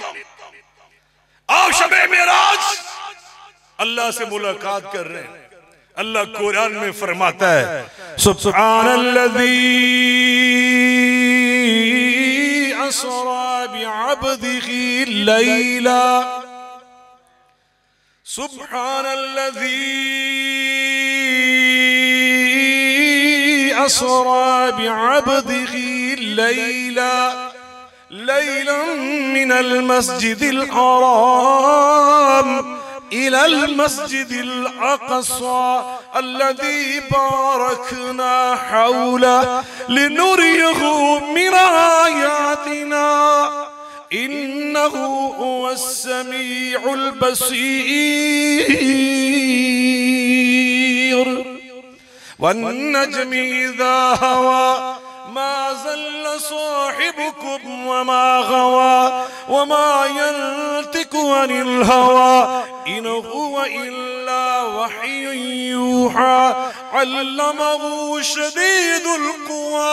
S1: आओ शबे मेराज अल्लाह से मुलाकात कर रहे हैं। अल्लाह कुरान में फरमाता है, सुब्हानल्लज़ी असरा बिअब्दिही लैला, सुब्हानल्लज़ी असरा बिअब्दिही लैला लैलन मिनल मस्जिदिल हराम इलल मस्जिदिल अक़सा अल्लज़ी बारकना हौला लिनुरियहु मिन आयातिना इन्नहु हुवस समीउल बसीर। वन्नज्मि इज़ा हवा मा ज़ल्ल साहिबुकुम वमा गवा वमा यंतिकु अनिल हवा इन हुवा इल्ला वह्युन यूहा अल्लमहु शदीदुल कुवा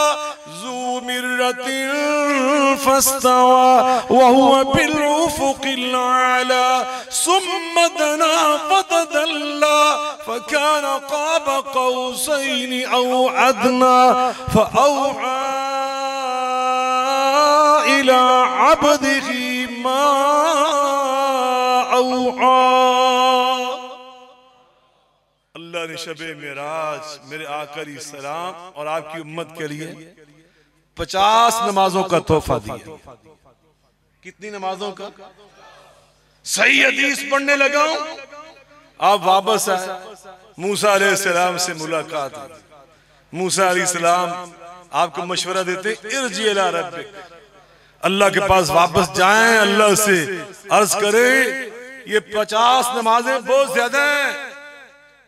S1: ज़ू मिर्रतिन फस्तवा वहुवा बिल उफ़ुक़िल आला सुम्मा दना फ़तदल्ला फकान क़ाब क़ौसैनि औ अदना फ़अौहा इला अब्दिही मा औहा। अल्लाह ने शबे मेराज मेरे आका सलाम और आपकी उम्मत के लिए 50 नमाजों का तोहफा दिया। कितनी नमाजों का? सही हदीस पढ़ने लगा हूं, आप वापस आए, मूसा अलैहिस्सलाम से मुलाकात हुई। मूसा अलैहिस्सलाम आपको मशवरा देते इरजी इला रब्बिक, अल्लाह के पास वापस जाएं, अल्लाह से अर्ज करें ये 50 नमाजें बहुत ज्यादा हैं,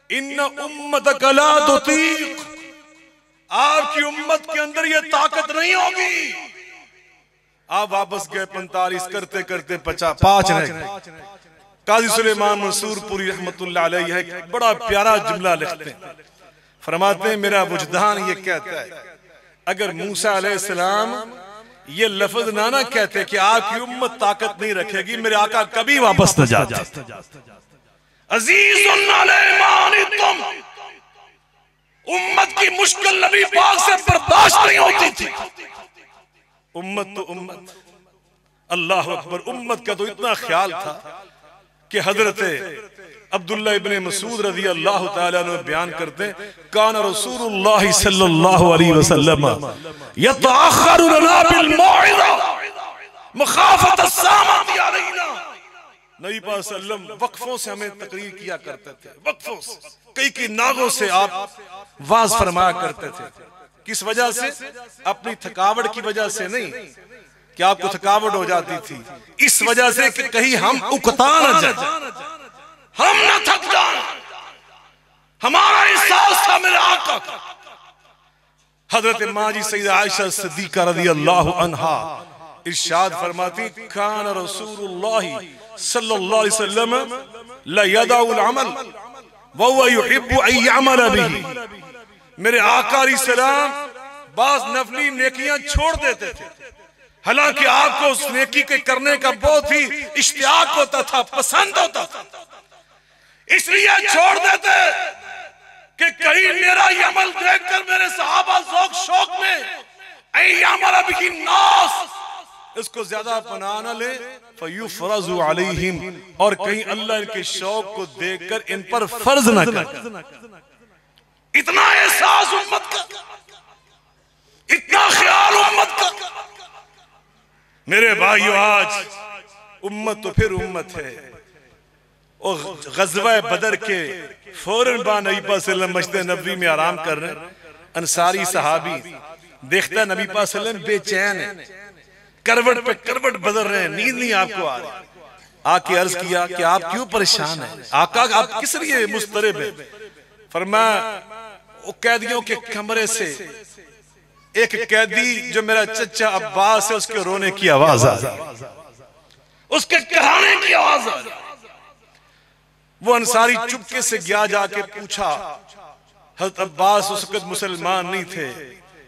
S1: इन्ना उम्मतक ला तुतीक, आपकी उम्मत के अंदर ये ताकत नहीं होगी। आप वापस गए, 45 करते करते 5 रह गए। काजी सुलेमान मंसूरपुरी रहमतुल्लाह अलैहि है, बड़ा प्यारा जुमला लिखते हैं, फरमाते हैं मेरा वजदान ये कहता है अगर मूसा अलैहिस्सलाम ये लफ्ज ना कहते कि आपकी उम्मत ताकत नहीं रखेगी, मेरे आका कभी वापस न जाते। अजीजुन अलैहि मा अनितुम, उम्मत की मुश्किल नबी पाक से बर्दाश्त नहीं होती थी। उम्मत तो उम्मत, अल्लाह अकबर, उम्मत का तो इतना ख्याल था कि हजरत अब्दुल्लाह इब्ने मसूद रज़ी अल्लाह ताला अन्हु बयान करते हैं कान रसूलुल्लाह सल्लल्लाहु अलैहि वसल्लम यतअखरु लना बिल मौइज़ा मखाफत अस्सामत अलैना, नबी पाक सल्लम वक्फों से हमें तकरीर किया करते थे, वक्फों से, कई नागों से आप वाज फरमाया करते थे। किस वजह से? अपनी थकावट की वजह से नहीं कि आपको थकावट हो जाती थी, इस वजह से कि कहीं हम उकता न जाए, हम न थक जाए, हमारा एहसास था मेरे आका का। हजरत माजी सैयदा आयशा सिद्दीका रज़ी अल्लाह अन्हा इरशाद फरमाती कान रसूलुल्लाह सल्लल्लाहु अलैहि वसल्लम ला यदाउल अमल व हुवा युहिब्बु अन यअमल बिही, मेरे आका सलाम बाज नफली नेकियां छोड़ देते थे, हालांकि आपको उस नेकी के करने का बहुत ही इश्तियाक होता था, पसंद होता था, इसलिए छोड़ देते कि कहीं मेरा ये अमल देखकर मेरे सहाबा ज़ौक़ शौक में अय्यामल बिही नास इसको ज्यादा अपना न ले, फयुफ़रज़ु अलैहिम, और कहीं अल्लाह इनके शौक को देखकर इन पर फर्ज न कर। इतना एहसास उम्मत का, इतना ख्याल उम्मत का। मेरे भाइयों आज उम्मत तो फिर उम्मत है। और ग़ज़वा बदर के फौरन बाद नबी पाक सल्लल्लाहु अलैहि वसल्लम मस्जिद नबवी में आराम कर रहे हैं, अंसारी सहाबी देखता नबी पाक सल्लल्लाहु अलैहि वसल्लम बेचैन है, करवट पे करवट बदल रहे हैं, नींद नहीं आपको आ रही। आके अर्ज किया कि आप क्यों परेशान हैं आका, आप किस लिए मुस्तरिब हैं? फरमाया वो कैदियों के कमरे से एक कैदी जो मेरा चचा अब्बास है उसके रोने की आवाज आ रही, उसके कहने की आवाज आ रही। वो अंसारी चुपके से गया, जाके पूछा, हज़रत अब्बास उस वक्त मुसलमान नहीं थे,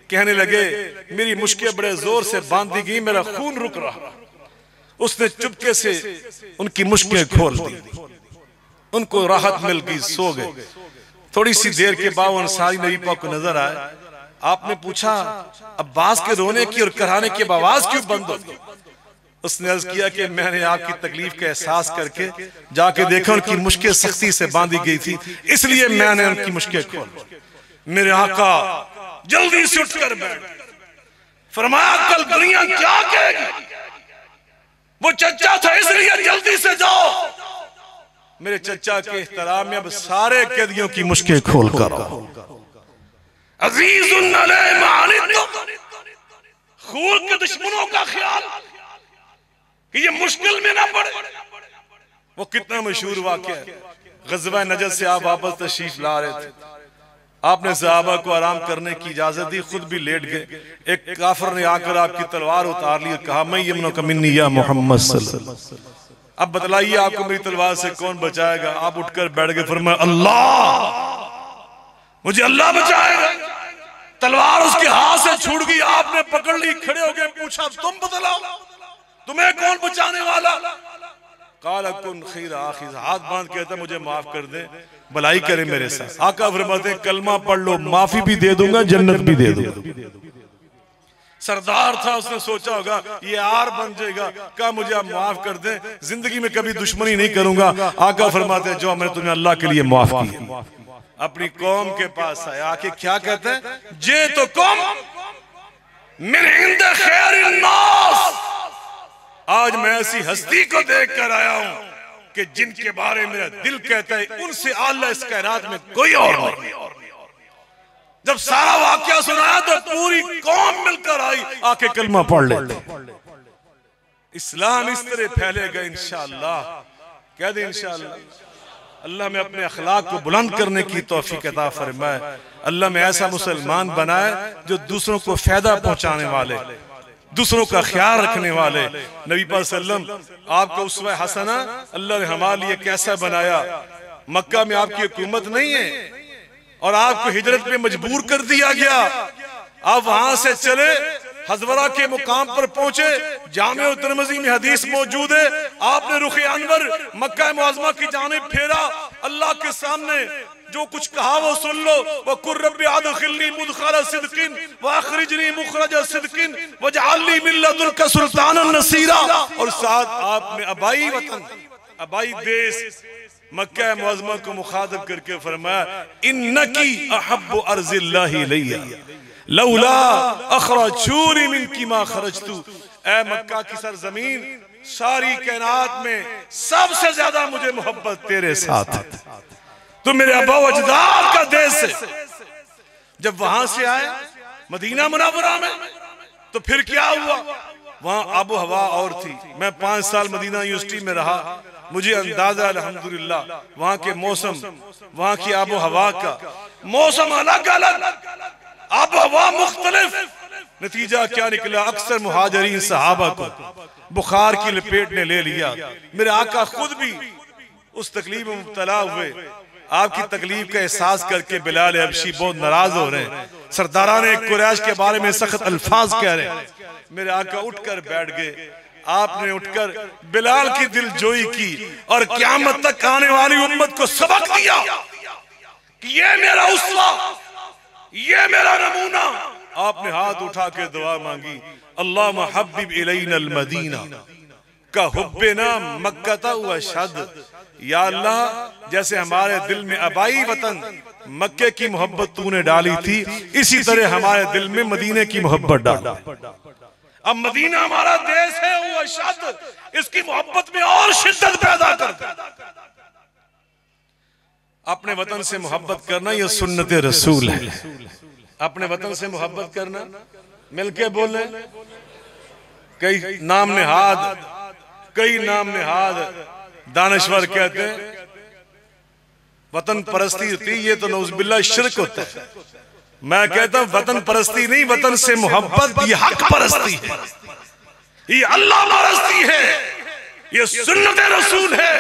S1: कहने लगे मेरी मुश्किल बड़े जोर से बांधी गई, मेरा खून रुक रहा। उसने चुपके से उनकी मुश्किल खोल दी, उनको राहत मिल गई, सो गए। थोड़ी सी देर के बाद अंसारी नबी पाक को नजर आए। आपने पूछा अब्बास के रोने की और कराने की आवाज क्यों बंद हो गई? उसने अर्ज किया कि मैंने आपकी तकलीफ का एहसास करके जाके देखा उनकी मुश्किल सख्ती से बांधी गई थी, इसलिए मैंने उनकी मुश्किल खोल। मेरे आका जल्दी से उठकर बैठ, फरमाया कल दुनिया क्या कहेगी? वो चचा था इसलिए जल्दी से जाओ। मेरे चचा के एहतराम में अब सारे कैदियों की मुश्किल खोल कर आओ। अज़ीज़ुन अलैहि मा अनितुम, खून के दुश्मनों का ख्याल कि ये मुश्किल में ना पड़े। वो कितना मशहूर वाक़या है। ग़ज़वा नजद से आप वापस तशरीफ ला रहे थे, आपने सहाबा को आराम करने की इजाजत दी, खुद भी लेट गए। एक काफिर ने आकर आपकी तलवार उतार ली, कहा मैं यमनुका मिन्नी या मोहम्मद सल्लल्लाहु अलैहि वसल्लम, अब बतलाइए आपको मेरी तलवार से कौन बचाएगा? आप उठकर बैठ गए, फरमाया अल्लाह, मुझे अल्लाह बचाएगा। तलवार उसके हाथ से छूट गई, आपने पकड़ ली, खड़े हो गए, पूछा तुम बतलाओ तुम्हें कौन बचाने वाला? काला कुन खैर आखिर, हाथ बांध कहता मुझे माफ कर दे, भलाई करे मेरे साथ। आका फरमाते हैं कलमा पढ़ लो, माफी भी दे दूंगा, जन्नत भी दे दूंगा। सरदार था, उसने सोचा होगा ये आर बन जाएगा, कहा मुझे आप माफ कर दे, जिंदगी में कभी दुश्मनी नहीं करूंगा। आका फरमाते हैं जो मैंने तुम्हें अल्लाह के लिए माफ किया। अपनी कौम के पास आया, आके क्या कहते हैं, जे तो कौम मिन इंद खैरिन नास, आज मैं ऐसी हस्ती को देख कर आया हूं कि जिनके बारे में मेरा दिल कहता है उनसे आला इस कायनात में कोई और नहीं। जब सारा वाकया सुनाया तो पूरी कौम मिलकर आई, आके कलमा पढ़ लेते। इस्लाम इस तरह फैलेगा इंशाअल्लाह। कह दे इंशाअल्लाह। अल्लाह में अपने अखलाक को बुलंद करने की तौफीक अता फरमाए। अल्लाह में ऐसा मुसलमान बनाए जो दूसरों को फायदा पहुंचाने वाले, दूसरों का ख्याल रखने वाले। नबी पाक सल्लम आपका उसवा हसना अल्लाह ने हमारे लिए कैसा बनाया। मक्का में आपकी हुकूमत नहीं है और आपको हिजरत पे मजबूर कर दिया गया। आप वहां से चले, हजवरा के मुकाम पर पहुंचे, जामे तिरमिज़ी में हदीस मौजूद है, आपने रुखे अनवर मक्का मुअज़्ज़मा की जानिब फेरा, अल्लाह के सामने जो कुछ कहा वो सुन लो। वकुर रब्बी अदखिलनी मुदखला सिद्किन व अखरिजनी मुखरज सिद्किन वजअलनी मिन लदुनका सुल्तानन नसीरा। और साथ आपने अबाई वतन, अबाई देश मक्का मुअज़्ज़मा को मुखातब करके फरमाया, इन्नकी अहब्बु अर्ज़िल्लाहि इलैया लौला अखरजूनी मिनकी मा खरजतु। ऐ मक्का की सरजमीन, सारी कायनात में सबसे ज्यादा मुझे मोहब्बत तेरे साथ है, तो मेरे अबा अजदाद का देश है। जब वहां से आए मदीना मुनव्वरा में तो फिर क्या हुआ, वहां आबो हवा और थी। मैं 5 साल मदीना यूनिवर्सिटी में रहा, मुझे अंदाजा अल्हम्दुलिल्लाह वहां के मौसम, वहां की आबो हवा का, मौसम अलग अलग, आबो हवा मुख्तलिफ। नतीजा क्या निकला, अक्सर मुहाजिरीन सहाबा को बुखार की लपेट ने ले लिया। मेरे आका खुद भी उस तकलीफ में मुब्तला हुए। आपकी तकलीफ का एहसास करके बिलाल हबशी बहुत नाराज हो रहे हैं। सरदाराने कुरैश के बारे में सख्त अल्फाज कह रहे हैं। मेरे आका उठकर बैठ गए। आपने उठकर बिलाल की दिलजोई की और क़यामत तक आने वाली उम्मत को सबक दिया कि ये मेरा उसवा, ये मेरा नमूना। आपने हाथ उठा के दुआ मांगी, अल्लाहुम्मा हब्बिब इलैनल मदीना का हुब्बना मक्का व शद। या अल्लाह, जैसे हमारे दिल में अबाई वतन मक्के की मोहब्बत तूने डाली थी, इसी तरह हमारे दिल में मदीने की मोहब्बत डाल। अब मदीना हमारा देश है, वो शद, इसकी मोहब्बत में और शिद्दत पैदा कर दे। अपने वतन से मोहब्बत करना यह सुन्नत रसूल है। अपने वतन से मोहब्बत करना, मिलके बोले, कई नाम नेहाद, कई नाम नेहाद दानश्वर कहते हैं वतन परस्ती होती, ये तो नौज़ुबिल्लाह शिर्क होता है। मैं कहता हूं वतन परस्ती नहीं, वतन से मोहब्बत ये हक परस्ती है, ये अल्लाह परस्ती है, ये सुन्नत रसूल है।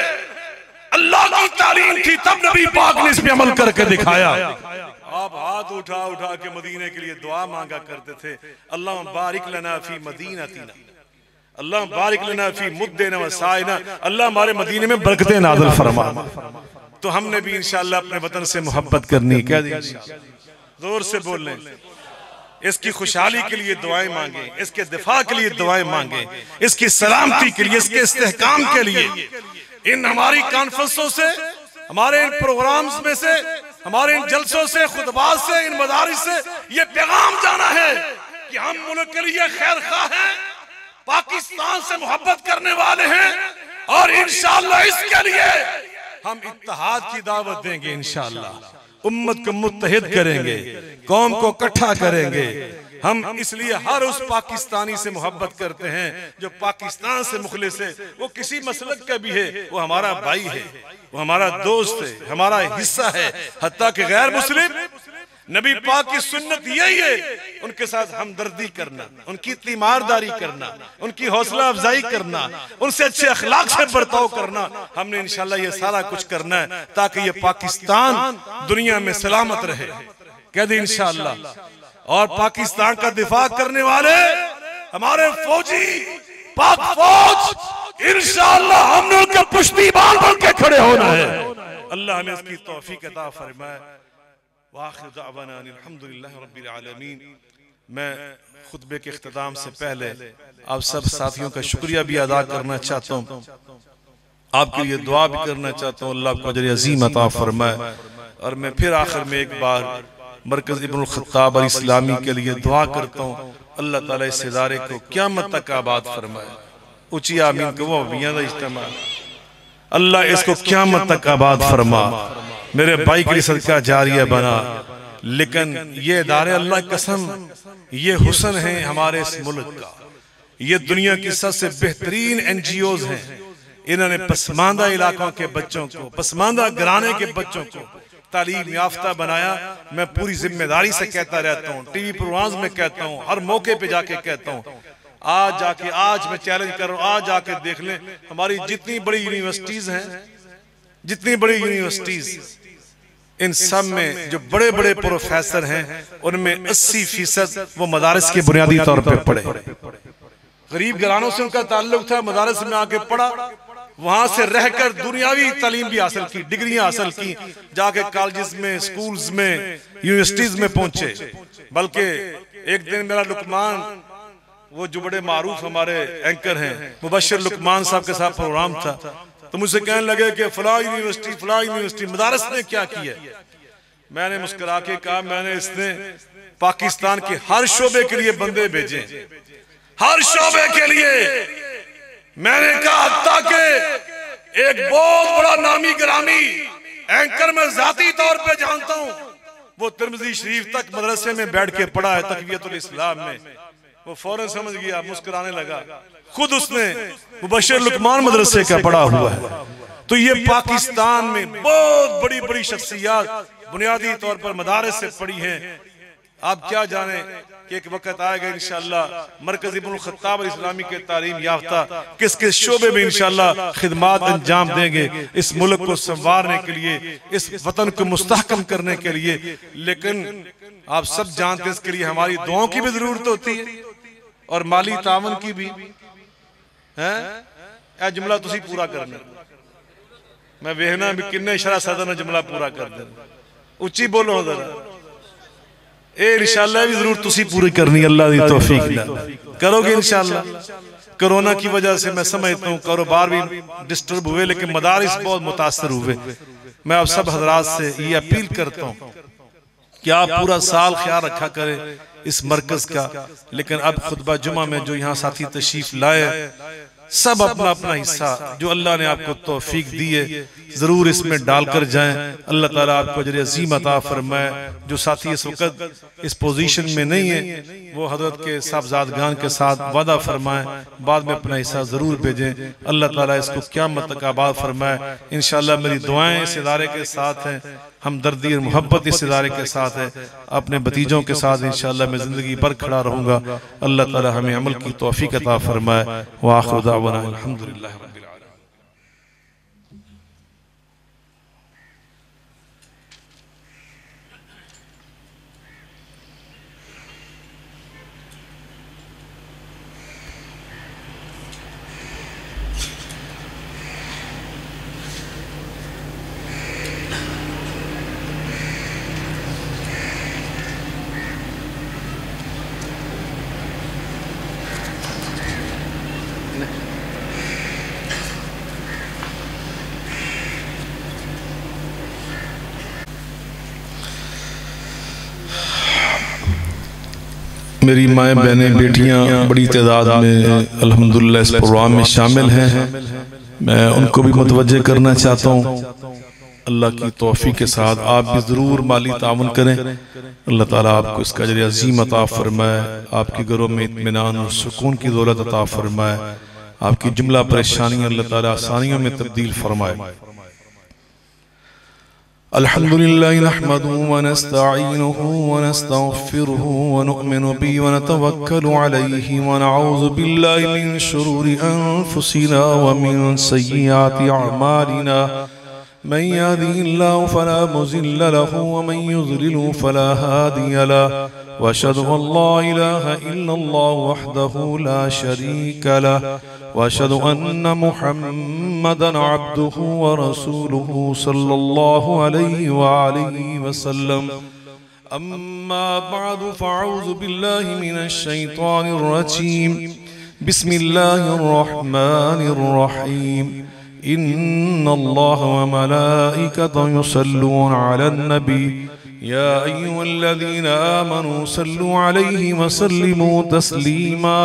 S1: अल्लाह की तालीम थी, तब नबी पाक ने इस पे अमल करके दिखाया। आप हाथ उठा उठा के मदीने के लिए दुआ मांगा करते थे, अल्लाह बारिक लना फी मदीनतिना, अल्लाह बारिक लना फी मुद्दिना व साइना, अल्लाह हमारे मदीने में बरकतें नाज़िल फरमा। तो हमने भी इंशाअल्लाह अपने वतन से मोहब्बत करनी। क्या दी, जोर से बोल लें। इसकी खुशहाली के लिए दुआएं मांगे, इसके दिफा के लिए दुआएं मांगे, इसकी सलामती के लिए, इसके इस्तेहकाम के लिए। इन हमारी कॉन्फ्रेंसों से, हमारे इन प्रोग्राम्स में से, हमारे इन जलसों से, खुतबात से, इन मदारिस से ये पैगाम जाना है कि हम मुल्क के लिए खैर खा हैं, पाकिस्तान से मोहब्बत करने वाले हैं, और इंशाअल्लाह इसके लिए हम इत्तेहाद की दावत देंगे। इंशाअल्लाह उम्मत को मुत्तहिद करेंगे, कौम को इकट्ठा करेंगे। हम इसलिए हर उस पाकिस्तानी से मोहब्बत करते हैं जो पाकिस्तान से मुखलिस है, वो किसी मसलक का भी है, वो हमारा भाई है, वो हमारा दोस्त है, हमारा हिस्सा है। हत्ता कि गैर मुस्लिम, नबी पाक की सुन्नत यही है, उनके साथ हमदर्दी करना, उनकी तीमारदारी करना, उनकी हौसला अफजाई करना, उनसे अच्छे अखलाक से बर्ताव करना। हमने इंशाल्लाह ये सारा कुछ करना है ताकि ये पाकिस्तान दुनिया में सलामत रहे। कह दे इंशाल्लाह। और पाकिस्तान का दिफा करने वाले हमारे फौजी, पाक फौज, इंशाअल्लाह हम लोग के पुश्तीबान बन के खड़े होना है। अल्लाह हमें इसकी तौफीक अता फरमाए। वाखिर दावाना अल्हम्दुलिल्लाह रब्बिल आलमीन। मैं खुतबे के इख्तिताम से पहले आप सब साथियों का शुक्रिया भी अदा करना चाहता हूँ, आपके लिए दुआ भी करना चाहता हूँ। अल्लाह आपको अजर अज़ीम अता फरमाए, और मैं फिर आखिर में एक बार मरकज इब्नुल खत्ताब अल इस्लामी के लिए दुआ करता हूँ, अल्लाह ताला इस इदारे को क़यामत तक आबाद फरमाए। ऊंची आमीन को वो अभियान का इज्तिमा, अल्लाह इसको क़यामत तक आबाद फरमा, मेरे भाई के लिए सदका जारिया बना। लेकिन ये इदारे अल्लाह की कसम, ये हुस्न है हमारे इस मुल्क का, ये दुनिया की सबसे बेहतरीन NGOs हैं। इन्होंने पसमानदा इलाकों के बच्चों को, पसमानदा घराने के बच्चों को तालीम याफ्ता बनाया। मैं पूरी जिम्मेदारी से कहता रहता हूँ, टीवी प्रोग्राम्स में कहता हूँ, हर मौके पे जाके कहता हूँ, आज मैं चैलेंज कर रहा हूँ, आज जाके देख लें हमारी जितनी बड़ी यूनिवर्सिटीज हैं, जितनी बड़ी यूनिवर्सिटीज, इन सब में जो बड़े बड़े प्रोफेसर हैं उनमें 80% वो मदारस के बुनियादी तौर पे पढ़े। गरीब घरानों से उनका ताल्लुक था, मदारस में आके पढ़ा, वहां से रहकर दुनियावी तालीम भी हासिल की, डिग्रियां हासिल की, जाके कॉलेजेस में, स्कूल्स में, यूनिवर्सिटीज में पहुंचे। बल्कि एक दिन मेरा लुकमान, वो जो बड़े मारूफ हमारे एंकर हैं, मुबश्शिर लुकमान साहब के साथ प्रोग्राम था, तो मुझसे कहने लगे कि फला यूनिवर्सिटी मदारस ने क्या किया। मैंने मुस्कुरा के कहा, मैंने इसने पाकिस्तान के हर शोबे के लिए बंदे भेजे, हर शोबे के लिए। मैंने कहा ताकि एक बहुत बड़ा नामी ग्रामी एंकर में जाती तौर पे जानता हूं, वो तिरमिज़ी शरीफ तक मदरसे में बैठ के पढ़ा है, तक़वियतुल इस्लाम में। वो फौरन समझ गया, मुस्कुराने लगा। खुद उसने मुबश्शिर लुकमान मदरसे का पढ़ा हुआ है। तो ये पाकिस्तान में बहुत बड़ी बड़ी शख्सियत बुनियादी तौर पर मदारस से पढ़ी हैं। आप क्या जाने कि एक वक्त आएगा इंशाअल्लाह मरकज इब्नुल खत्ताब अल इस्लामी के तालीम याफ्ता किस किस शोबे में इंशाअल्लाह खिदमात अंजाम देंगे इस मुल्क को संवारने के लिए, इस वतन को मुस्तहकम करने के लिए। लेकिन आप सब जानते हैं इसके लिए हमारी दुआओं की भी जरूरत होती है और माली तावन की भी है। यह जुमला तुसी पूरा करना, मैं वेखना भी किन्ने शरा सदर ने जुमला पूरा कर देना। उच्ची बोलो जरा, ए इंशाअल्लाह भी जरूर तुसी पूरी करनी, अल्लाह दी तौफीक नाल करोगे इंशाअल्लाह। कोरोना की वजह से मैं समझता हूँ कारोबार भी डिस्टर्ब हुए, लेकिन मदारिस बहुत मुतासर हुए। मैं आप सब हजरात से ये अपील करता हूँ कि आप पूरा साल ख्याल रखा करें इस मरकज का। लेकिन अब खुतबा जुमा में जो यहाँ साथी तशरीफ लाए, सब अपना अपना हिस्सा जो अल्लाह ने आपको तौफीक दी है जरूर इसमें डालकर जाएं। अल्लाह ताला आपको अजर अज़ीम अता फरमाए। जो साथी इस वक्त इस पोजीशन में नहीं है, वो हजरत के साहबजादगान के साथ वादा फरमाएं, बाद में अपना हिस्सा जरूर भेजें। अल्लाह ताला इसको क़यामत तक आबाद फरमाए। इंशाअल्लाह मेरी दुआएं इस इदारे के साथ हैं, हमदर्दी और मोहब्बत इस इदारे के साथ है। अपने भतीजों के साथ इंशाअल्लाह मैं ज़िंदगी भर खड़ा रहूँगा। अल्लाह ताला हमें अमल की तौफीक अता फरमाए। व आखिरु दावाना अल्हम्दुलिल्लाह रब्बिल आलमीन। मेरी माएँ बहनें बेटियाँ बड़ी तादाद में अल्हम्दुलिल्लाह इस प्रोग्राम में शामिल हैं। मैं उनको भी मुतवज्जे करना चाहता हूँ। अल्लाह की तौफीक के साथ आप भी ज़रूर माली तावन करें। अल्लाह ताला आपको इसका अजर अज़ीम अता फरमाए, आपके घरों में इत्मीनान और सुकून की दौलत अता फरमाए, आपकी जुमला परेशानियाँ अल्लाह ताला आसानियों में तब्दील फरमाए। अल्हम्दुलिल्लाह नहमदुहु व नस्तईनुहु व नस्तगफिरुहु व नु'मिनु बिही व नतवक्कलु अलैहि व नऊज़ु बिल्लाहि मिन शुरूरि अनफुसिना व मिन सय्यिआति अअमालिना। मन यहदिहिल्लाहु फला मुज़िल्ल लहु व मन युज़लिलहु फला हादिय लहु। व अशहदु अन ला इलाहा इल्लल्लाह वहदहु ला शरीक लहु व अशहदु अन्न मुहम्मदन अब्दुहु व रसूलुहु सल्लल्लाहु अलैहि व आलिहि वसल्लम। अम्मा बअदु फअऊज़ु बिल्लाहि मिनश शैतानिर रजीम। बिस्मिल्लाहिर रहमानिर रहीम। इन्नल्लाह व मलाइकतहु युसल्लूना अलन नबी या अय्युहल्लज़ीना आमनू सल्लू अलैहि व सल्लिमू तस्लीमा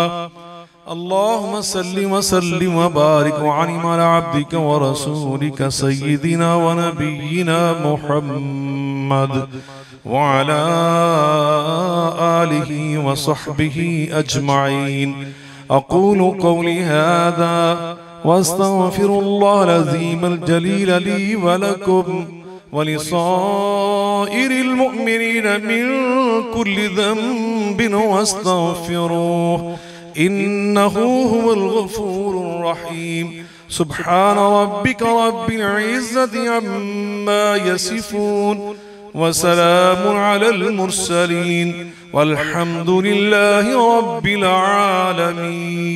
S1: अल्लाहुम्मा सल्लि व सल्लिम व बारिक व अनिम अला अब्दिका व रसूलिका सय्यिदिना व नबिय्यिना मुहम्मद व अला आलिहि व सहबिहि अजमईन अक़ूलु क़ौली हाज़ा व अस्तग़फ़िरुल्लाहल अज़ीमल जलील ली व लकुम व लिसाइरिल मुअ्मिनीन मिन कुल्लि ज़ंबिन वस्तग़फ़िरूहु इन्नहु हुवल गफूरुर रहीम सुब्हान रब्बिका रब्बिल इज़्ज़ति अम्मा यसिफून व सलामुन अलल मुरसलीन वल्हम्दुलिल्लाहि रब्बिल आलमीन।